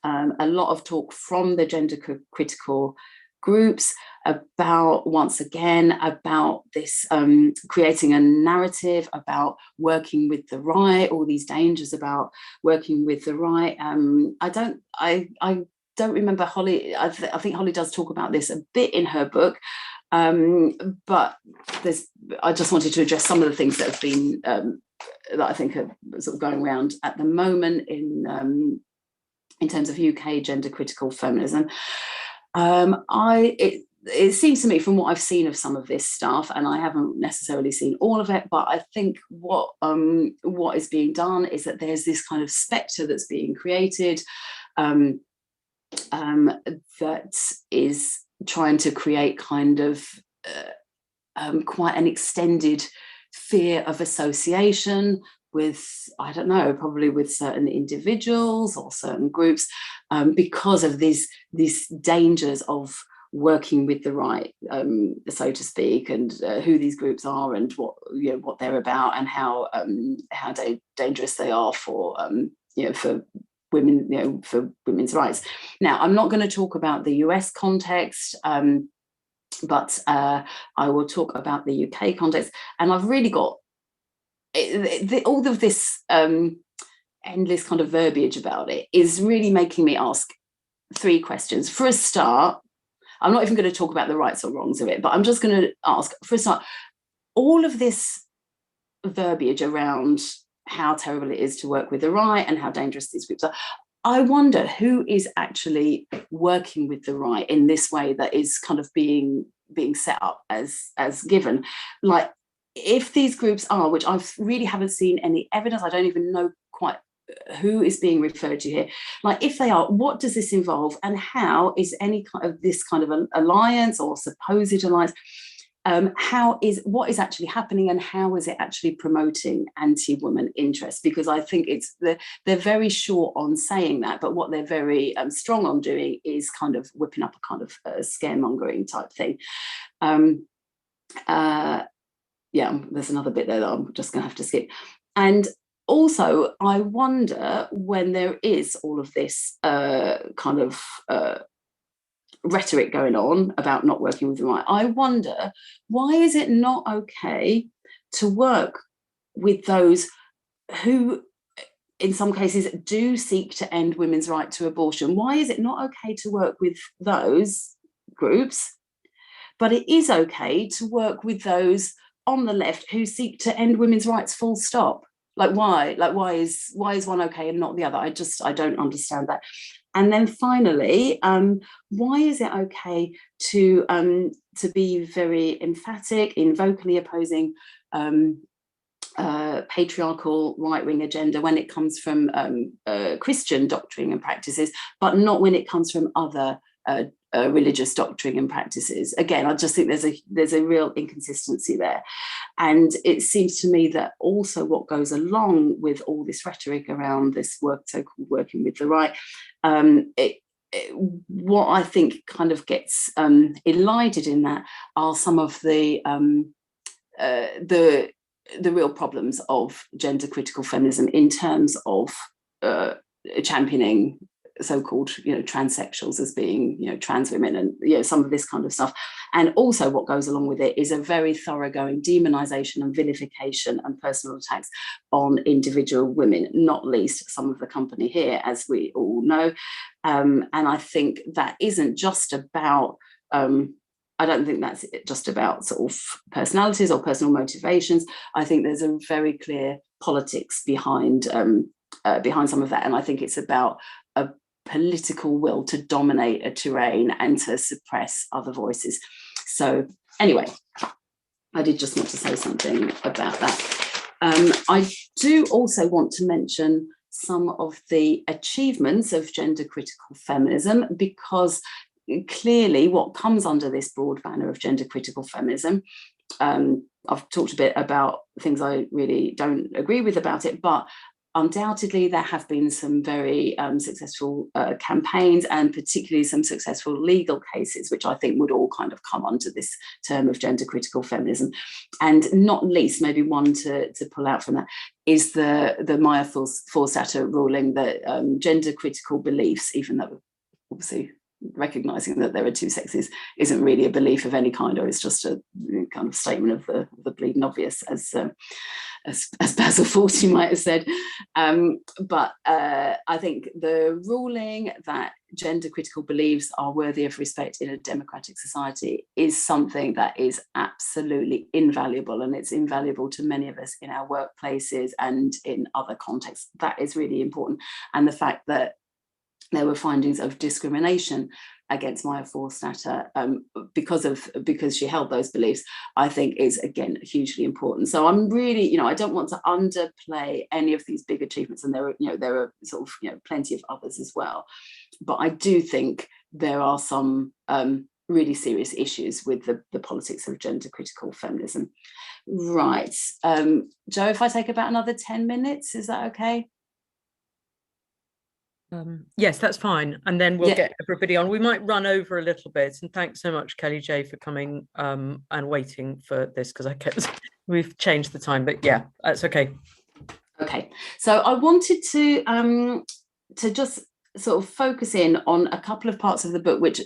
a lot of talk from the gender critical groups about, once again, about this creating a narrative about working with the right, all these dangers about working with the right. I don't remember Holly. I think Holly does talk about this a bit in her book, but I just wanted to address some of the things that have been that I think are sort of going around at the moment in terms of UK gender critical feminism. It seems to me, from what I've seen of some of this stuff, and I haven't necessarily seen all of it, but I think what is being done is that there's this kind of spectre that's being created that is trying to create kind of quite an extended fear of association with, I don't know, probably with certain individuals or certain groups, because of these dangers of working with the right, so to speak, and who these groups are and what they're about, and how dangerous they are for for women, for women's rights. Now, I'm not going to talk about the US context, but I will talk about the UK context, and I've really got all of this endless kind of verbiage about it is really making me ask three questions. For a start, I'm not even going to talk about the rights or wrongs of it, but I'm just going to ask, for a start, all of this verbiage around how terrible it is to work with the right and how dangerous these groups are. I wonder who is actually working with the right in this way that is kind of being set up as given. Like, if these groups are, which I really haven't seen any evidence, I don't even know quite who is being referred to here. Like, if they are, what does this involve, and how is any kind of this kind of an alliance or supposed alliance? What is actually happening, and how is it actually promoting anti-woman interests? Because I think they're very short on saying that, but what they're very strong on doing is kind of whipping up a kind of scaremongering type thing. Yeah, there's another bit there that I'm just going to have to skip. And also, I wonder, when there is all of this kind of rhetoric going on about not working with the right, I wonder, why is it not okay to work with those who, in some cases, do seek to end women's right to abortion? Why is it not okay to work with those groups, but it is okay to work with those on the left who seek to end women's rights, full stop? Like, why? Like, why is one okay and not the other? I don't understand that. And then finally, why is it okay to be very emphatic in vocally opposing patriarchal right-wing agenda when it comes from Christian doctrine and practices, but not when it comes from other religious doctrine and practices? Again, I just think there's a real inconsistency there. And it seems to me that also what goes along with all this rhetoric around this so-called working with the right, what I think kind of gets elided in that are some of the real problems of gender critical feminism in terms of championing so-called transsexuals as being trans women, and some of this kind of stuff. And also what goes along with it is a very thoroughgoing demonization and vilification and personal attacks on individual women, not least some of the company here, as we all know. And I think that isn't just about I don't think that's just about sort of personalities or personal motivations. I think there's a very clear politics behind behind some of that, and I think it's about a political will to dominate a terrain and to suppress other voices. So anyway, I did just want to say something about that. I do also want to mention some of the achievements of gender critical feminism, because clearly what comes under this broad banner of gender critical feminism, I've talked a bit about things I really don't agree with about it, but undoubtedly there have been some very successful campaigns, and particularly some successful legal cases, which I think would all kind of come under this term of gender critical feminism. And not least, maybe one to pull out from that, is the Maya Forstater ruling that gender critical beliefs, even though obviously recognizing that there are two sexes isn't really a belief of any kind, or it's just a kind of statement of the bleeding obvious, as Basil Fawlty might have said. But I think the ruling that gender critical beliefs are worthy of respect in a democratic society is something that is absolutely invaluable, and it's invaluable to many of us in our workplaces and in other contexts. That is really important. And the fact that there were findings of discrimination against Maya Forstater because she held those beliefs, I think is again hugely important. So I'm really, I don't want to underplay any of these big achievements, and there are sort of plenty of others as well. But I do think there are some really serious issues with the politics of gender critical feminism. Right, Jo, if I take about another 10 minutes, is that okay? Yes, that's fine, and then we'll get everybody on. We might run over a little bit, and thanks so much, Kelly J, for coming and waiting for this, because we've changed the time, but yeah, that's okay. Okay, so I wanted to just sort of focus in on a couple of parts of the book which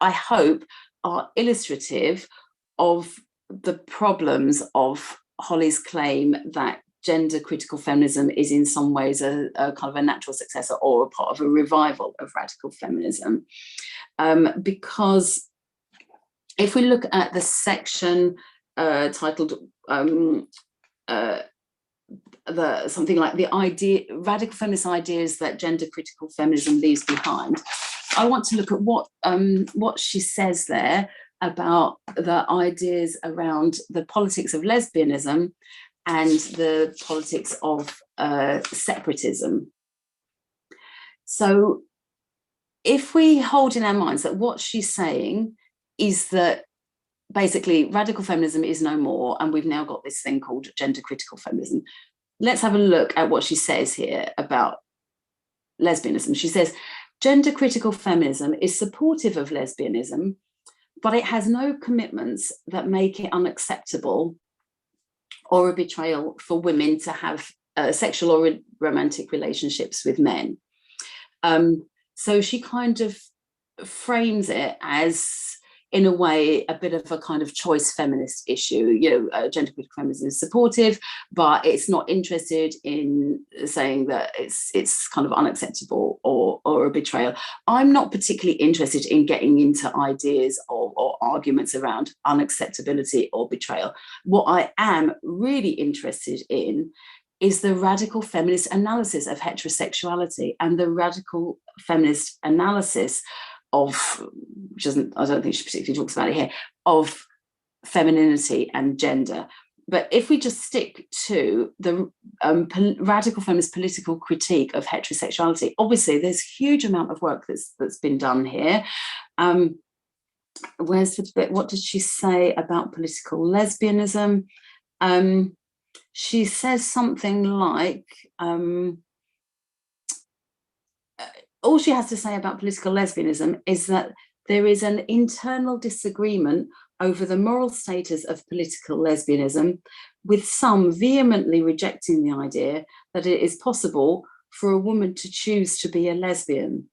I hope are illustrative of the problems of Holly's claim that gender critical feminism is in some ways a kind of a natural successor or a part of a revival of radical feminism. Because if we look at the section titled something like the idea, radical feminist ideas that gender critical feminism leaves behind, I want to look at what she says there about the ideas around the politics of lesbianism and the politics of separatism. So if we hold in our minds that what she's saying is that basically radical feminism is no more, and we've now got this thing called gender critical feminism, let's have a look at what she says here about lesbianism. She says, gender critical feminism is supportive of lesbianism, but it has no commitments that make it unacceptable or a betrayal for women to have sexual or romantic relationships with men. So she kind of frames it as, in a way, a bit of a kind of choice feminist issue. Gender critical feminism is supportive, but it's not interested in saying that it's kind of unacceptable or a betrayal. I'm not particularly interested in getting into ideas or arguments around unacceptability or betrayal. What I am really interested in is the radical feminist analysis of heterosexuality and the radical feminist analysis of, which isn't, I don't think she particularly talks about it here, of femininity and gender. But if we just stick to the radical feminist political critique of heterosexuality, obviously there's a huge amount of work that's been done here. Where's the bit? What did she say about political lesbianism? She says something like, all she has to say about political lesbianism is that there is an internal disagreement over the moral status of political lesbianism, with some vehemently rejecting the idea that it is possible for a woman to choose to be a lesbian.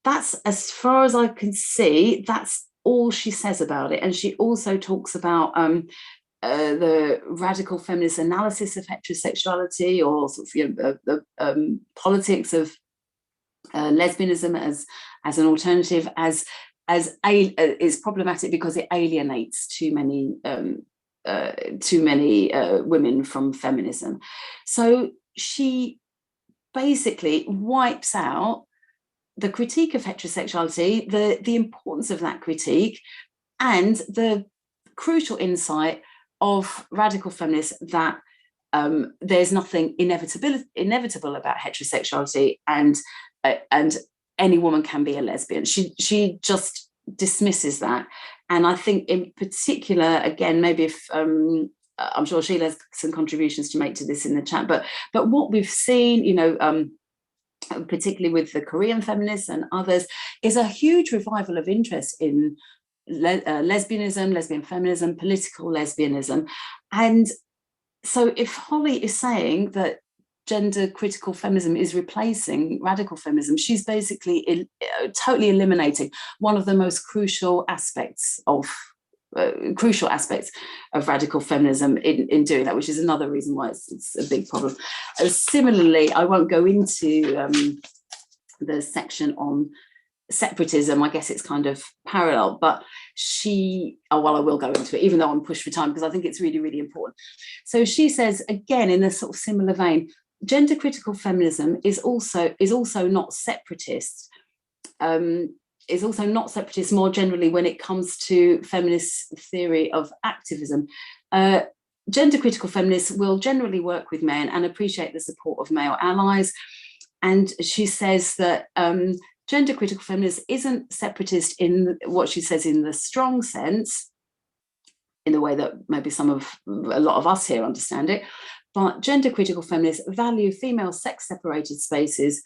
That's, as far as I can see, that's all she says about it. And she also talks about the radical feminist analysis of heterosexuality, or sort of, the politics of lesbianism as an alternative, as is problematic because it alienates too many women from feminism. So she basically wipes out the critique of heterosexuality, the importance of that critique, and the crucial insight of radical feminists that there's nothing inevitable about heterosexuality, and any woman can be a lesbian. She just dismisses that. And I think in particular, again, maybe if I'm sure Sheila has some contributions to make to this in the chat, but what we've seen, you know, particularly with the Korean feminists and others, is a huge revival of interest in lesbianism, lesbian feminism, political lesbianism. And so if Holly is saying that gender critical feminism is replacing radical feminism, she's basically totally eliminating one of the most crucial aspects of radical feminism in doing that, which is another reason why it's a big problem. Similarly, I won't go into the section on separatism. I guess it's kind of parallel, but I will go into it, even though I'm pushed for time, because I think it's really, really important. So she says, again, in a sort of similar vein, gender critical feminism is also not separatist. Is also not separatist more generally when it comes to feminist theory of activism. Gender critical feminists will generally work with men and appreciate the support of male allies. And she says that gender critical feminism isn't separatist in what she says in the strong sense, in the way that maybe a lot of us here understand it, but gender critical feminists value female sex separated spaces,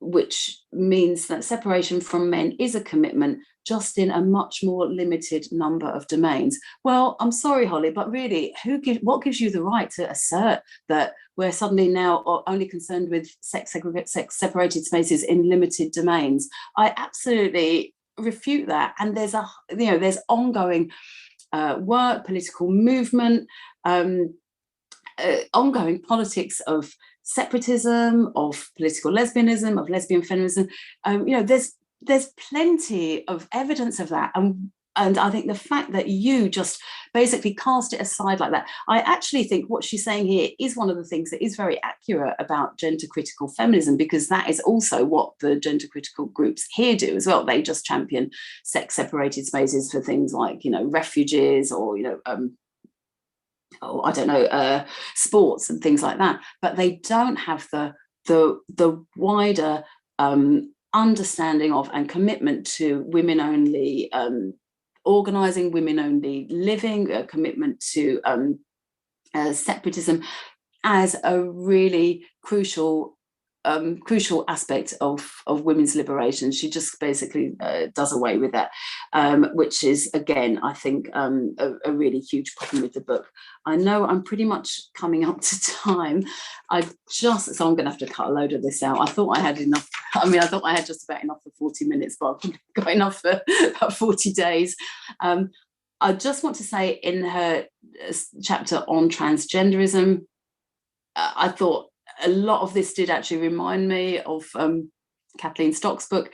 which means that separation from men is a commitment, just in a much more limited number of domains. Well, I'm sorry, Holly, but really, what gives you the right to assert that we're suddenly now only concerned with sex separated spaces in limited domains? I absolutely refute that. And there's ongoing work, political movement, ongoing politics of separatism, of political lesbianism, of lesbian feminism. There's plenty of evidence of that. And I think the fact that you just basically cast it aside like that, I actually think what she's saying here is one of the things that is very accurate about gender critical feminism, because that is also what the gender critical groups here do as well. They just champion sex separated spaces for things like, refugees or, sports and things like that, but they don't have the wider understanding of and commitment to women only organising, women only living, a commitment to separatism as a really crucial aspect of women's liberation. She just basically does away with that, which is, again, I think a really huge problem with the book. I know I'm pretty much coming up to time. So I'm going to have to cut a load of this out. I thought I had enough. I thought I had just about enough for 40 minutes, but I've probably got enough for about 40 days. I just want to say, in her chapter on transgenderism, I thought a lot of this did actually remind me of Kathleen Stock's book,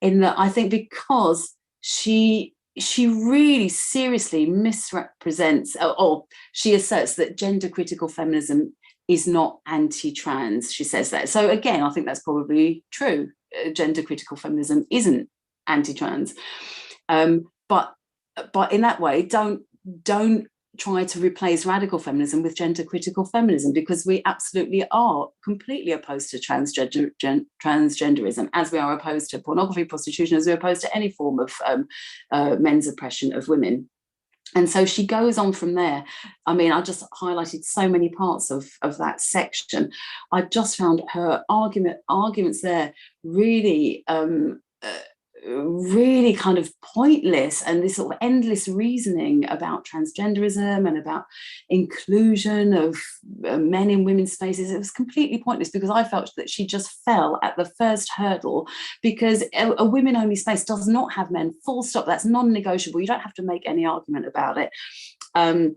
in that I think because she really seriously misrepresents, or she asserts that gender critical feminism is not anti-trans. She says that. So again, I think that's probably true. Gender critical feminism isn't anti-trans, but in that way, don't try to replace radical feminism with gender critical feminism, because we absolutely are completely opposed to transgenderism, as we are opposed to pornography, prostitution, as we're opposed to any form of men's oppression of women. And so she goes on from there. I just highlighted so many parts of that section. I just found her arguments there really really kind of pointless, and this sort of endless reasoning about transgenderism and about inclusion of men in women's spaces. It was completely pointless, because I felt that she just fell at the first hurdle, because a women-only space does not have men, full stop. That's non-negotiable. You don't have to make any argument about it. And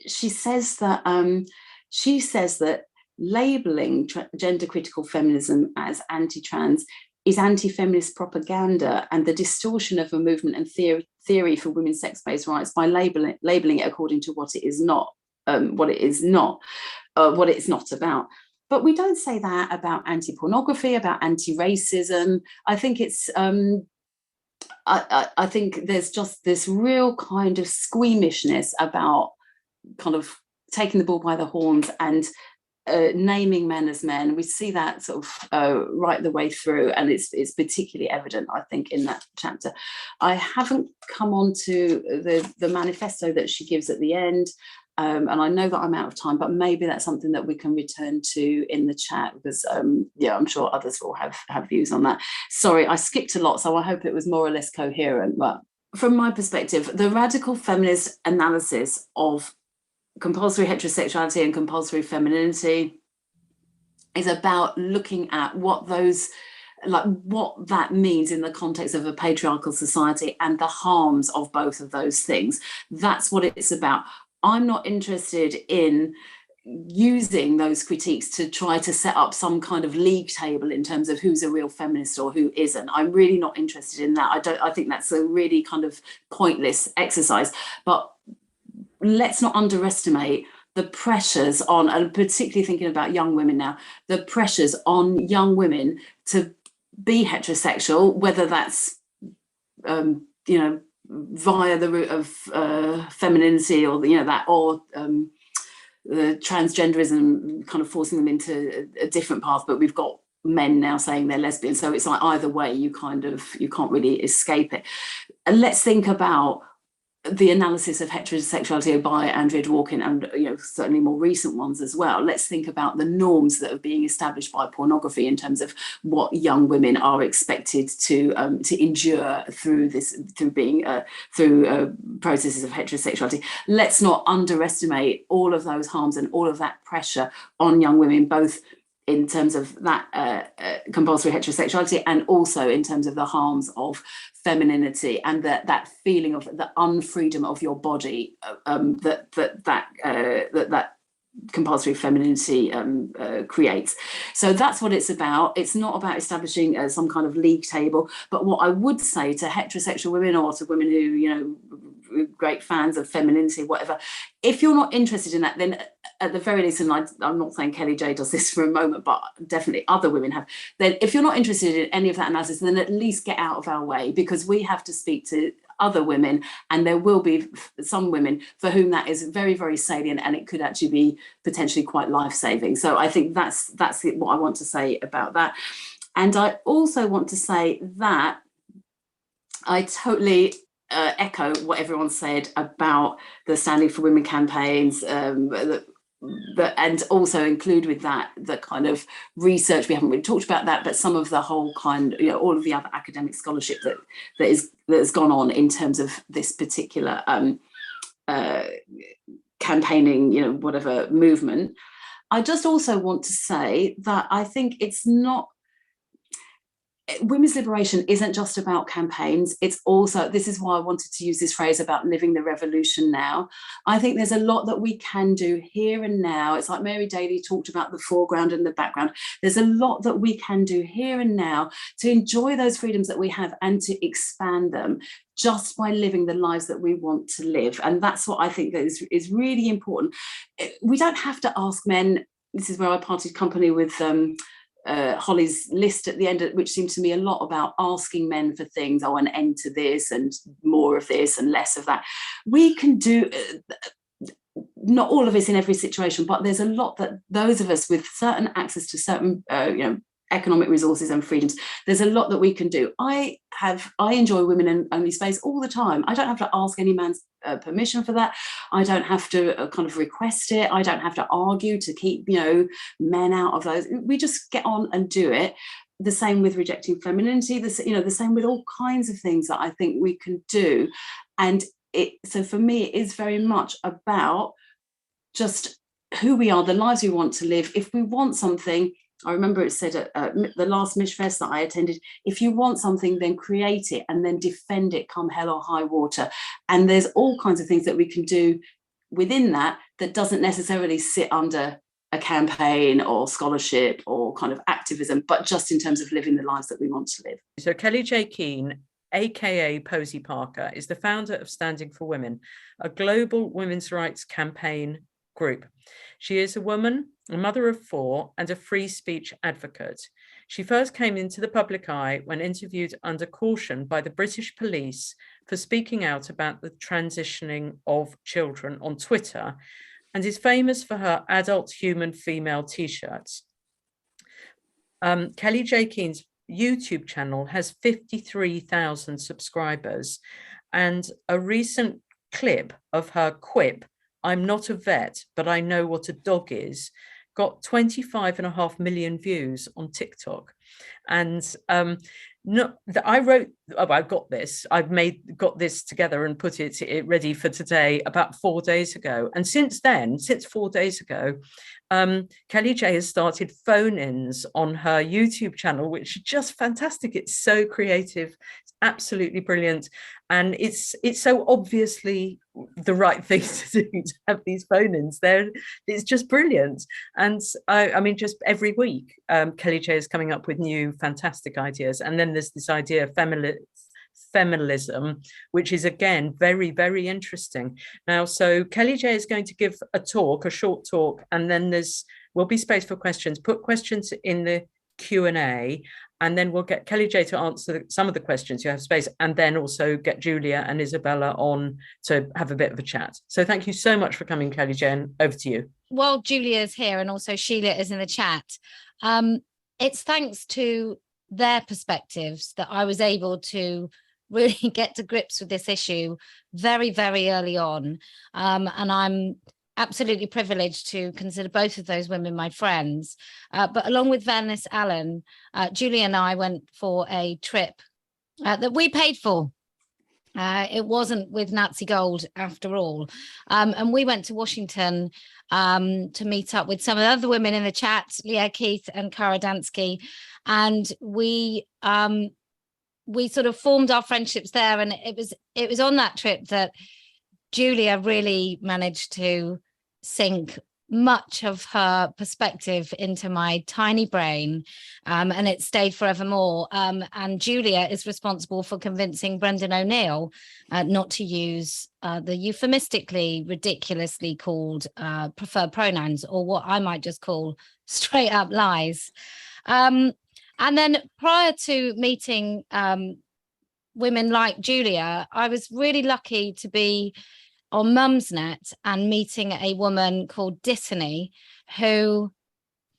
she says that labeling gender critical feminism as anti-trans is anti-feminist propaganda and the distortion of a movement and theory for women's sex-based rights by labeling it according to what it is not, what it's not about. But we don't say that about anti-pornography, about anti-racism. I think it's I think there's just this real kind of squeamishness about kind of taking the bull by the horns and naming men as men. We see that sort of right the way through, and it's particularly evident, I think, in that chapter. I haven't come on to the manifesto that she gives at the end, and I know that I'm out of time, but maybe that's something that we can return to in the chat, because yeah, I'm sure others will have views on that. Sorry, I skipped a lot, so I hope it was more or less coherent. But from my perspective, the radical feminist analysis of compulsory heterosexuality and compulsory femininity is about looking at what that means in the context of a patriarchal society and the harms of both of those things. That's what it's about. I'm not interested in using those critiques to try to set up some kind of league table in terms of who's a real feminist or who isn't. I'm really not interested in that. I think that's a really kind of pointless exercise. But let's not underestimate the pressures on, and particularly thinking about young women now, the pressures on young women to be heterosexual, whether that's, you know, via the route of femininity, or, you know, that, or the transgenderism kind of forcing them into a different path. But we've got men now saying they're lesbian, so it's like either way, you can't really escape it. And let's think about the analysis of heterosexuality by Andrea Dworkin, and, you know, certainly more recent ones as well. Let's think about the norms that are being established by pornography in terms of what young women are expected to endure through processes of heterosexuality. Let's not underestimate all of those harms and all of that pressure on young women, both in terms of that compulsory heterosexuality, and also in terms of the harms of femininity and that feeling of the unfreedom of your body that compulsory femininity creates. So that's what it's about. It's not about establishing some kind of league table. But what I would say to heterosexual women, or to women who, you know, great fans of femininity, whatever, if you're not interested in that, then at the very least, and I'm not saying Kelly J does this for a moment, but definitely other women have, then if you're not interested in any of that analysis, then at least get out of our way, because we have to speak to other women, and there will be some women for whom that is very, very salient, and it could actually be potentially quite life-saving. So I think that's what I want to say about that. And I also want to say that I totally echo what everyone said about the Standing for Women campaigns, and also include with that the kind of research. We haven't really talked about that, but some of the whole kind, you know, all of the other academic scholarship that has gone on in terms of this particular campaigning, you know, whatever movement. I just also want to say that I think it's not, women's liberation isn't just about campaigns. It's also, this is why I wanted to use this phrase about living the revolution now. I think there's a lot that we can do here and now. It's like Mary Daly talked about the foreground and the background. There's a lot that we can do here and now to enjoy those freedoms that we have and to expand them just by living the lives that we want to live. And that's what I think is really important. We don't have to ask men. This is where I parted company with Holly's list at the end, which seemed to me a lot about asking men for things, oh, an end to this and more of this and less of that. We can do not all of this in every situation, but there's a lot that those of us with certain access to certain you know, economic resources and freedoms, there's a lot that we can do. I enjoy women in only space all the time. I don't have to ask any man's permission for that. I don't have to kind of request it. I don't have to argue to keep, you know, men out of those. We just get on and do it. The same with rejecting femininity, the same with all kinds of things that I think we can do. And so for me, it is very much about just who we are, the lives we want to live. If we want something, I remember it said at the last Mishfest that I attended, if you want something, then create it and then defend it come hell or high water. And there's all kinds of things that we can do within that doesn't necessarily sit under a campaign or scholarship or kind of activism, but just in terms of living the lives that we want to live. So Kelly J. Keane, aka Posy Parker, is the founder of Standing for Women, a global women's rights campaign group. She is a woman a mother of 4, and a free speech advocate. She first came into the public eye when interviewed under caution by the British police for speaking out about the transitioning of children on Twitter, and is famous for her adult human female t-shirts. Kelly J. Keen's YouTube channel has 53,000 subscribers, and a recent clip of her quip, "I'm not a vet, but I know what a dog is," got 25.5 million views on TikTok. And I wrote, I've got this, got this together and put it ready for today about 4 days ago. And since then, since 4 days ago, Kelly J has started phone-ins on her YouTube channel, which is just fantastic. It's so creative, it's absolutely brilliant, and it's so obviously the right thing to do to have these phone-ins. It's just brilliant. And I mean, just every week, Kelly J is coming up with new fantastic ideas. And then there's this idea of feminism, which is again very, very interesting. Now, so Kelly J is going to give a short talk, and then will be space for questions. Put questions in the Q&A, and then we'll get Kelly J to answer some of the questions. You have space, and then also get Julia and Isabella on to have a bit of a chat. So thank you so much for coming, Kelly J, and over to you. Well, Julia's here, and also Sheila is in the chat. It's thanks to their perspectives that I was able to really get to grips with this issue very, very early on. And I'm absolutely privileged to consider both of those women my friends. But along with Venice Allen, Julia and I went for a trip that we paid for. It wasn't with Nazi gold after all. And we went to Washington to meet up with some of the other women in the chat, Leah Keith and Kara Dansky. And we sort of formed our friendships there. And it was on that trip that Julia really managed to sink much of her perspective into my tiny brain, and it stayed forevermore. And Julia is responsible for convincing Brendan O'Neill not to use the euphemistically, ridiculously called preferred pronouns, or what I might just call straight up lies. And then prior to meeting women like Julia, I was really lucky to be on Mumsnet and meeting a woman called Dittany, who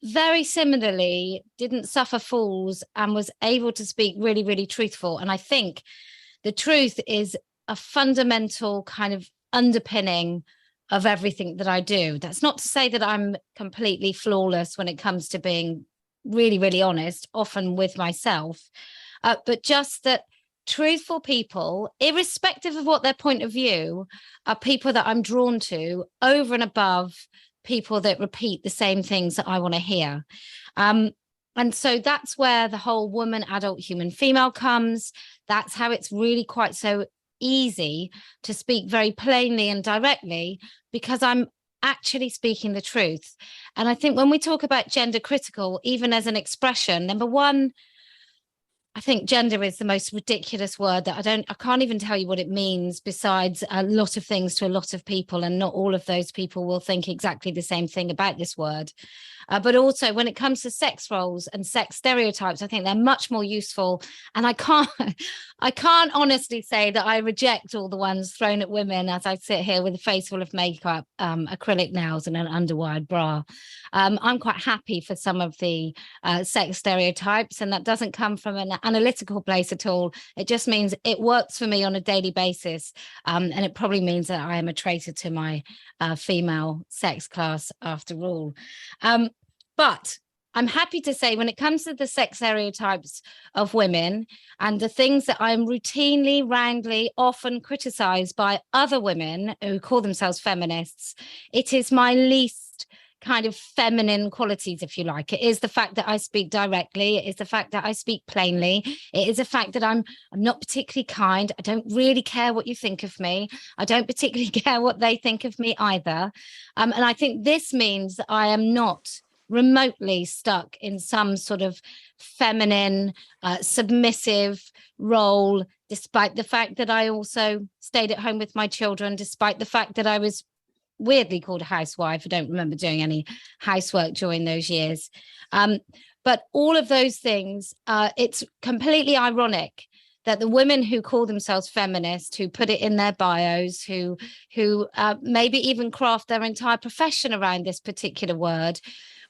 very similarly didn't suffer fools and was able to speak really, really truthful. And I think the truth is a fundamental kind of underpinning of everything that I do. That's not to say that I'm completely flawless when it comes to being really, really honest, often with myself, but just that truthful people, irrespective of what their point of view, are people that I'm drawn to over and above people that repeat the same things that I want to hear. And so that's where the whole woman, adult, human, female comes. That's how it's really quite so easy to speak very plainly and directly, because I'm actually speaking the truth. And I think when we talk about gender critical, even as an expression, number one, I think gender is the most ridiculous word that I can't even tell you what it means, besides a lot of things to a lot of people, and not all of those people will think exactly the same thing about this word. But also when it comes to sex roles and sex stereotypes, I think they're much more useful. And I can't honestly say that I reject all the ones thrown at women as I sit here with a face full of makeup, acrylic nails and an underwired bra. I'm quite happy for some of the sex stereotypes, and that doesn't come from an analytical place at all. It just means it works for me on a daily basis. And it probably means that I am a traitor to my female sex class after all. But I'm happy to say, when it comes to the sex stereotypes of women and the things that I'm routinely, roundly, often criticized by other women who call themselves feminists, it is my least kind of feminine qualities, if you like. It is the fact that I speak directly. It is the fact that I speak plainly. It is the fact that I'm not particularly kind. I don't really care what you think of me. I don't particularly care what they think of me either. And I think this means that I am not remotely stuck in some sort of feminine, submissive role, despite the fact that I also stayed at home with my children, despite the fact that I was weirdly called a housewife. I don't remember doing any housework during those years. But all of those things, it's completely ironic that the women who call themselves feminist, who put it in their bios, who maybe even craft their entire profession around this particular word,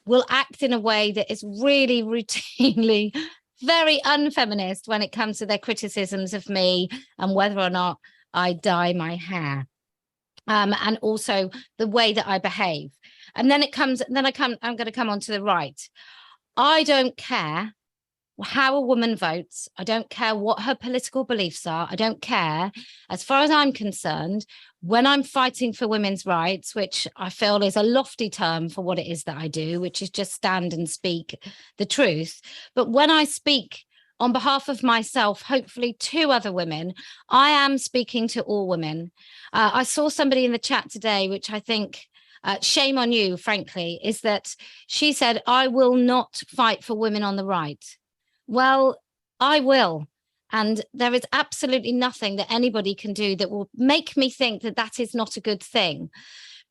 will act in a way that is really routinely very unfeminist when it comes to their criticisms of me and whether or not I dye my hair. And also the way that I behave. And then I'm going to come on to the right. I don't care how a woman votes. I don't care what her political beliefs are. I don't care. As far as I'm concerned, when I'm fighting for women's rights, which I feel is a lofty term for what it is that I do, which is just stand and speak the truth. But when I speak on behalf of myself, hopefully to other women, I am speaking to all women. I saw somebody in the chat today, which I think, shame on you, frankly, is that she said, I will not fight for women on the right. Well, I will. And there is absolutely nothing that anybody can do that will make me think that that is not a good thing.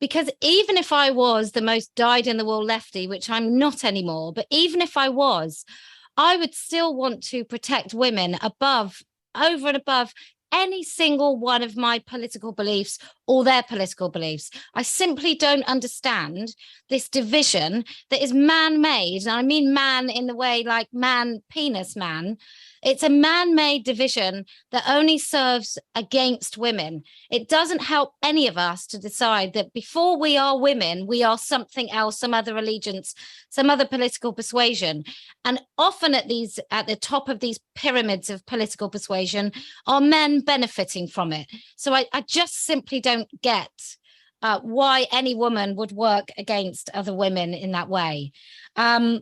Because even if I was the most dyed-in-the-wool lefty, which I'm not anymore, but even if I was, I would still want to protect women over and above any single one of my political beliefs or their political beliefs. I simply don't understand this division that is man-made. And I mean man in the way like man, penis man. It's a man-made division that only serves against women. It doesn't help any of us to decide that before we are women, we are something else, some other allegiance, some other political persuasion. And often at the top of these pyramids of political persuasion are men benefiting from it. So I just simply don't get why any woman would work against other women in that way. So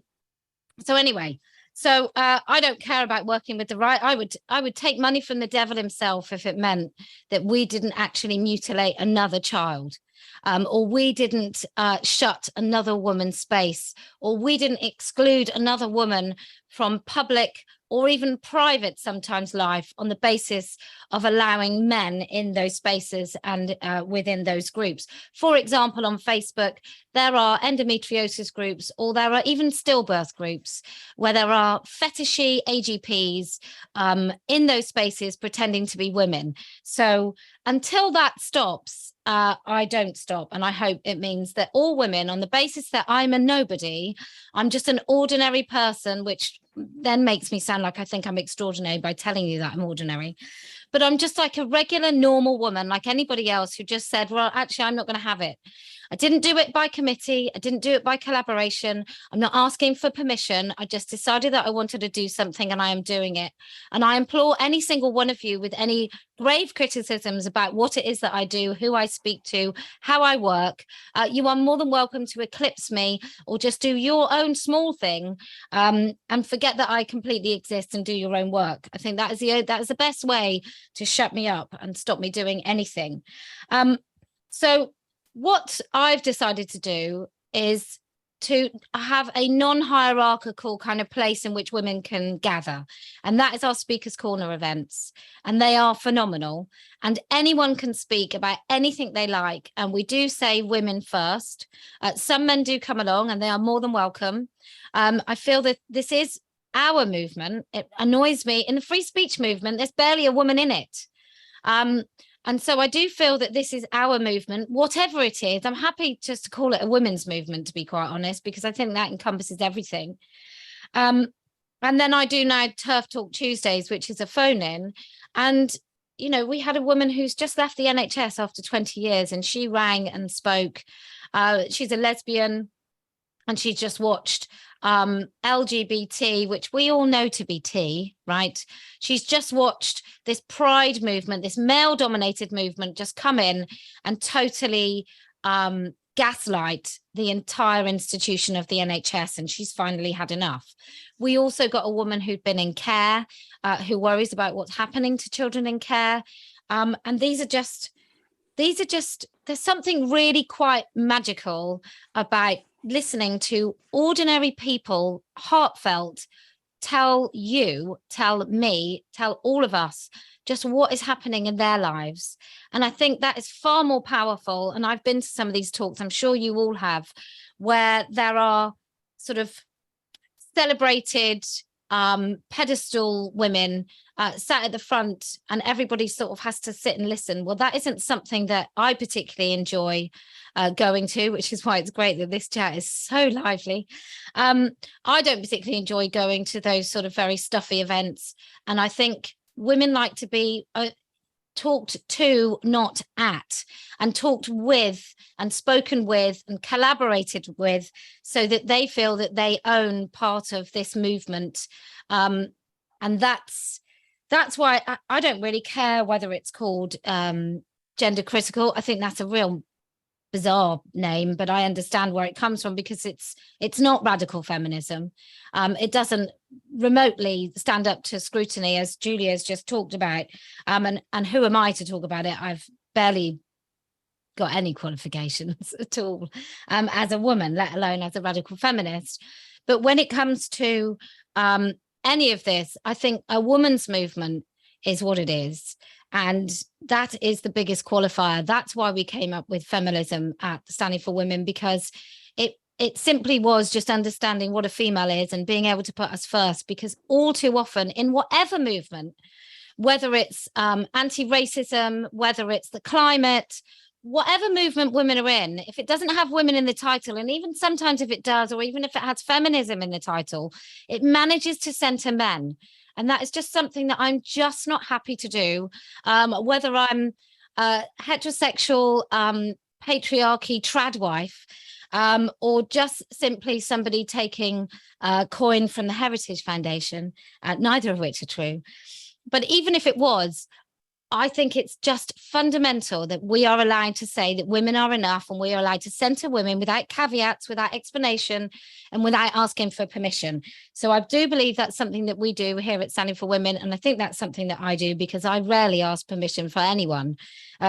anyway, so I don't care about working with the right. I would take money from the devil himself if it meant that we didn't actually mutilate another child, or we didn't shut another woman's space, or we didn't exclude another woman from public or even private sometimes life on the basis of allowing men in those spaces and within those groups. For example, on Facebook, there are endometriosis groups, or there are even stillbirth groups where there are fetishy AGPs in those spaces pretending to be women. So until that stops, I don't stop. And I hope it means that all women, on the basis that I'm a nobody, I'm just an ordinary person, which then makes me sound like I think I'm extraordinary by telling you that I'm ordinary. But I'm just like a regular, normal woman, like anybody else who just said, well, actually, I'm not going to have it. I didn't do it by committee. I didn't do it by collaboration. I'm not asking for permission. I just decided that I wanted to do something, and I am doing it. And I implore any single one of you with any grave criticisms about what it is that I do, who I speak to, how I work, you are more than welcome to eclipse me or just do your own small thing and forget that I completely exist and do your own work. I think that is the best way to shut me up and stop me doing anything. So what I've decided to do is to have a non-hierarchical kind of place in which women can gather. And that is our Speakers Corner events. And they are phenomenal. And anyone can speak about anything they like. And we do say women first. Some men do come along, and they are more than welcome. I feel that this is our movement. It annoys me. In the free speech movement, there's barely a woman in it. And so I do feel that this is our movement, whatever it is. I'm happy just to call it a women's movement, to be quite honest, because I think that encompasses everything. And then I do now Turf Talk Tuesdays, which is a phone in. And, you know, we had a woman who's just left the NHS after 20 years, and she rang and spoke. She's a lesbian, and she just watched LGBT, which we all know to be T, right? She's just watched this pride movement, this male-dominated movement just come in and totally gaslight the entire institution of the NHS, and she's finally had enough. We also got a woman who'd been in care, who worries about what's happening to children in care. And these are just, there's something really quite magical about listening to ordinary people, heartfelt, tell you, tell me, tell all of us just what is happening in their lives. And I think that is far more powerful. And I've been to some of these talks, I'm sure you all have, where there are sort of celebrated pedestal women sat at the front, and everybody sort of has to sit and listen. Well, that isn't something that I particularly enjoy going to, which is why it's great that this chat is so lively. I don't particularly enjoy going to those sort of very stuffy events. And I think women like to be talked to, not at, and talked with and spoken with and collaborated with, so that they feel that they own part of this movement. And that's why I don't really care whether it's called gender critical. I think that's a real bizarre name, but I understand where it comes from, because it's not radical feminism. It doesn't remotely stand up to scrutiny, as Julia's just talked about. And who am I to talk about it? I've barely got any qualifications at all as a woman, let alone as a radical feminist. But when it comes to any of this, I think a woman's movement is what it is. And that is the biggest qualifier. That's why we came up with feminism at Standing for Women, because it simply was just understanding what a female is and being able to put us first. Because all too often in whatever movement, whether it's anti-racism, whether it's the climate, whatever movement women are in, if it doesn't have women in the title, and even sometimes if it does, or even if it has feminism in the title, it manages to center men. And that is just something that I'm just not happy to do. Whether I'm heterosexual, patriarchy, trad wife, or just simply somebody taking coin from the Heritage Foundation, neither of which are true. But even if it was, I think it's just fundamental that we are allowed to say that women are enough, and we are allowed to center women without caveats, without explanation, and without asking for permission. So I do believe that's something that we do here at Standing for Women. And I think that's something that I do, because I rarely ask permission for anyone,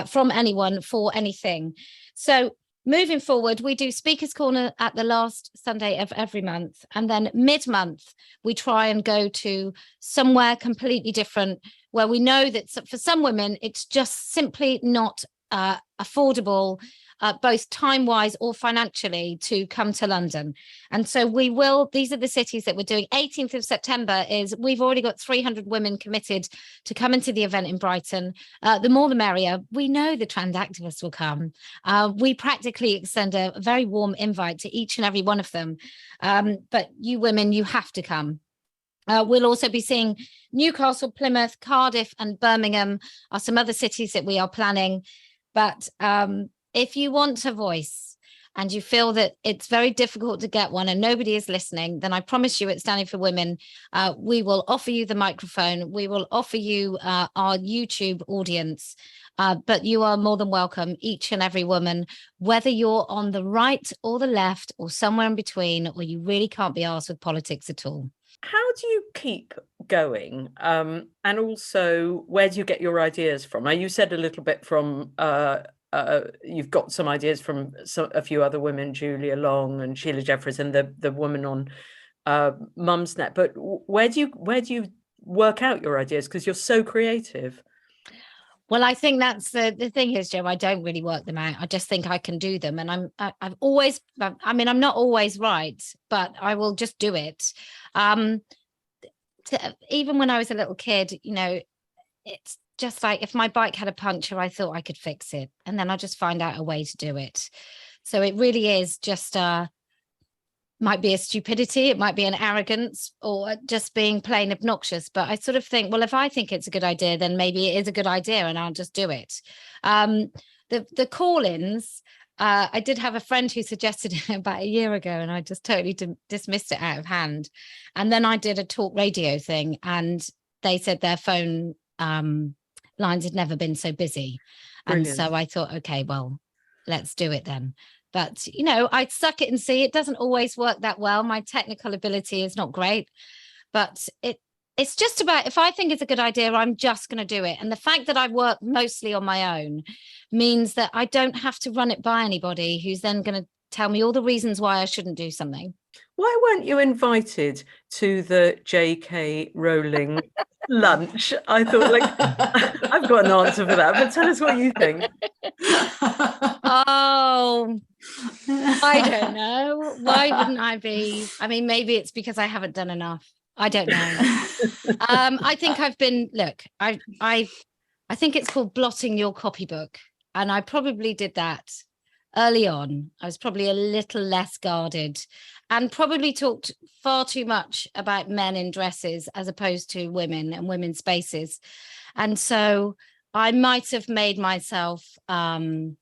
from anyone, for anything. So moving forward, we do Speakers Corner at the last Sunday of every month. And then mid-month, we try and go to somewhere completely different, where we know that for some women, it's just simply not affordable, both time-wise or financially, to come to London. And so we will, these are the cities that we're doing. 18th of September is, we've already got 300 women committed to come into the event in Brighton. The more the merrier. We know the trans activists will come. We practically extend a very warm invite to each and every one of them. But you women, you have to come. We'll also be seeing Newcastle, Plymouth, Cardiff and Birmingham are some other cities that we are planning. But if you want a voice and you feel that it's very difficult to get one and nobody is listening, then I promise you at Standing for Women, we will offer you the microphone. We will offer you our YouTube audience. But you are more than welcome, each and every woman, whether you're on the right or the left or somewhere in between, or you really can't be arsed with politics at all. How do you keep going? And also, where do you get your ideas from? Now, you said a little bit from, you've got some ideas from a few other women, Julia Long and Sheila Jeffries, and the woman on Mumsnet. But where do you work out your ideas? Because you're so creative. Well, I think that's the thing is, Jo, I don't really work them out. I just think I can do them. And I'm always, I mean, I'm not always right, but I will just do it. Even when I was a little kid, you know, it's just like, if my bike had a puncture, I thought I could fix it. And then I just find out a way to do it. So it really is just, might be a stupidity, it might be an arrogance, or just being plain obnoxious. But I sort of think, well, if I think it's a good idea, then maybe it is a good idea and I'll just do it. The call-ins, I did have a friend who suggested it about a year ago, and I just totally dismissed it out of hand. And then I did a talk radio thing, and they said their phone lines had never been so busy. Brilliant. And so I thought, okay, well, let's do it then. But, you know, I'd suck it and see. It doesn't always work that well. My technical ability is not great, but it's just about, if I think it's a good idea, I'm just going to do it. And the fact that I work mostly on my own means that I don't have to run it by anybody who's then going to tell me all the reasons why I shouldn't do something. Why weren't you invited to the J.K. Rowling lunch? I thought, like, I've got an answer for that, but tell us what you think. Oh, I don't know. Why wouldn't I be? I mean, maybe it's because I haven't done enough. I don't know. I think I've been, look, I think it's called blotting your copybook. And I probably did that early on. I was probably a little less guarded and probably talked far too much about men in dresses as opposed to women and women's spaces. And so I might have made myself not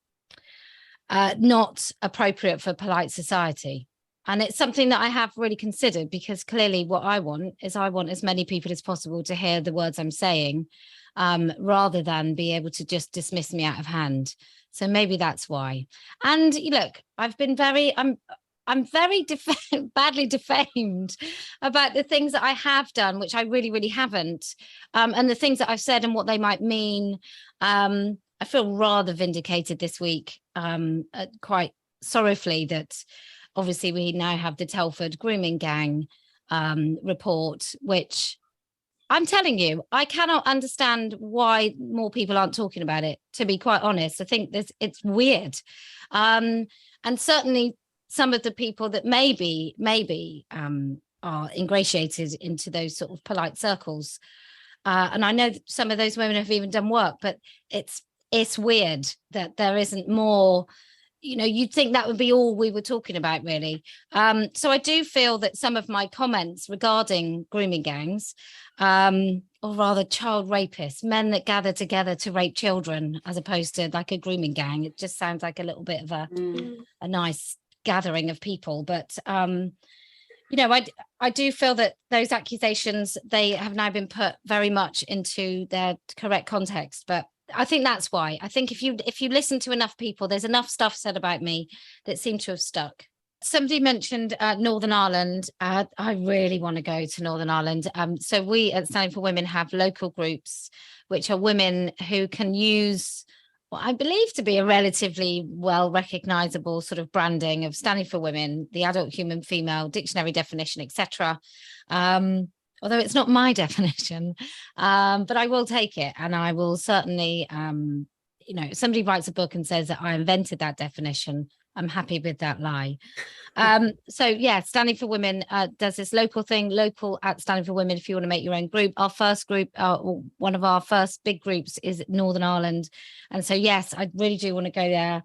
appropriate for polite society. And it's something that I have really considered, because clearly what I want is I want as many people as possible to hear the words I'm saying, rather than be able to just dismiss me out of hand. So maybe that's why. And look, I've been I'm very badly defamed about the things that I have done, which I really, really haven't, and the things that I've said and what they might mean. I feel rather vindicated this week, quite sorrowfully, that obviously we now have the Telford grooming gang report, which I'm telling you, I cannot understand why more people aren't talking about it, to be quite honest. I think it's weird. And certainly some of the people that maybe are ingratiated into those sort of polite circles. And I know that some of those women have even done work, but it's weird that there isn't more. You'd think that would be all we were talking about, really. So I do feel that some of my comments regarding grooming gangs, or rather child rapists, men that gather together to rape children, as opposed to like a grooming gang, it just sounds like a little bit of a nice gathering of people. But I do feel that those accusations, they have now been put very much into their correct context. But I think that's why. I think if you listen to enough people, there's enough stuff said about me that seem to have stuck. Somebody mentioned Northern Ireland. I really want to go to Northern Ireland. So we at Standing for Women have local groups, which are women who can use what I believe to be a relatively well recognizable sort of branding of Standing for Women, the adult human female dictionary definition, etc. Although it's not my definition, but I will take it, and I will certainly, if somebody writes a book and says that I invented that definition, I'm happy with that lie. So yeah, Standing for Women does this local thing, local at Standing for Women, if you want to make your own group. Our first group, one of our first big groups, is Northern Ireland. And so, yes, I really do want to go there.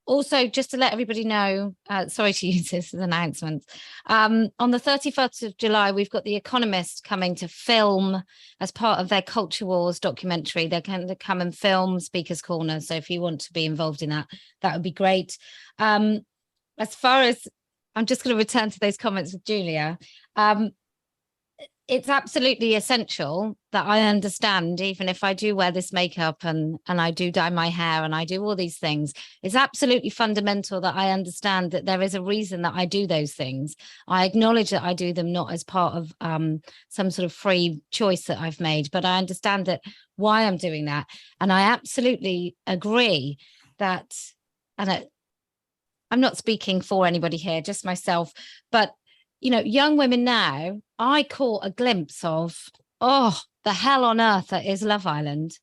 Also, just to let everybody know, sorry to use this as an announcement, on the 31st of July, we've got the Economist coming to film as part of their Culture Wars documentary. They're going to come and film Speaker's Corner. So if you want to be involved in that, that would be great. As far as, I'm just going to return to those comments with Julia. It's absolutely essential that I understand, even if I do wear this makeup and I do dye my hair and I do all these things, it's absolutely fundamental that I understand that there is a reason that I do those things. I acknowledge that I do them not as part of some sort of free choice that I've made, but I understand that why I'm doing that. And I absolutely agree that, and I'm not speaking for anybody here, just myself, but young women now, I caught a glimpse of, the hell on earth that is Love Island.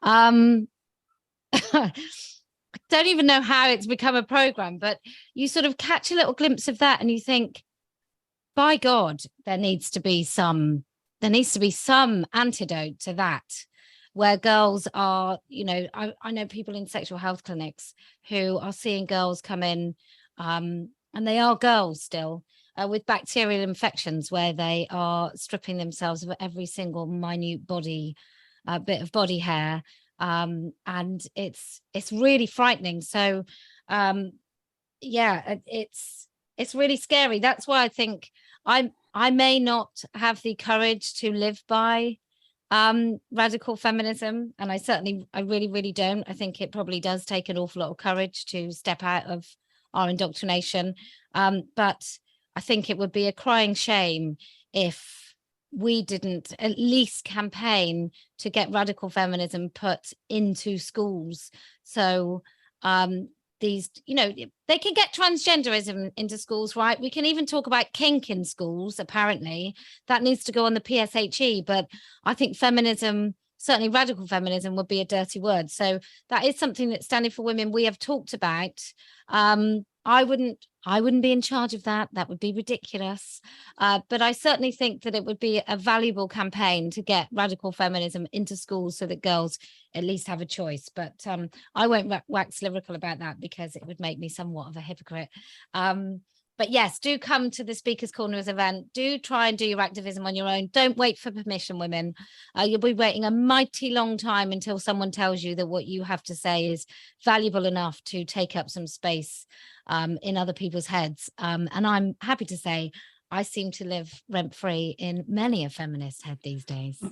I don't even know how it's become a program, but you sort of catch a little glimpse of that and you think, by God, there needs to be some antidote to that, where girls are, I know people in sexual health clinics who are seeing girls come in, and they are girls still, with bacterial infections, where they are stripping themselves of every single minute bit of body hair, and it's really frightening. So it's really scary. That's why I think I may not have the courage to live by radical feminism, and I really, really don't. I think it probably does take an awful lot of courage to step out of our indoctrination, but I think it would be a crying shame if we didn't at least campaign to get radical feminism put into schools. So these, they can get transgenderism into schools, right? We can even talk about kink in schools. Apparently that needs to go on the PSHE, but I think feminism, certainly radical feminism, would be a dirty word. So that is something that Standing for Women, we have talked about. I wouldn't be in charge of that. That would be ridiculous. But I certainly think that it would be a valuable campaign to get radical feminism into schools so that girls at least have a choice. But I won't wax lyrical about that because it would make me somewhat of a hypocrite. But yes, do come to the Speakers Corners event. Do try and do your activism on your own. Don't wait for permission, women. You'll be waiting a mighty long time until someone tells you that what you have to say is valuable enough to take up some space in other people's heads. And I'm happy to say I seem to live rent-free in many a feminist head these days.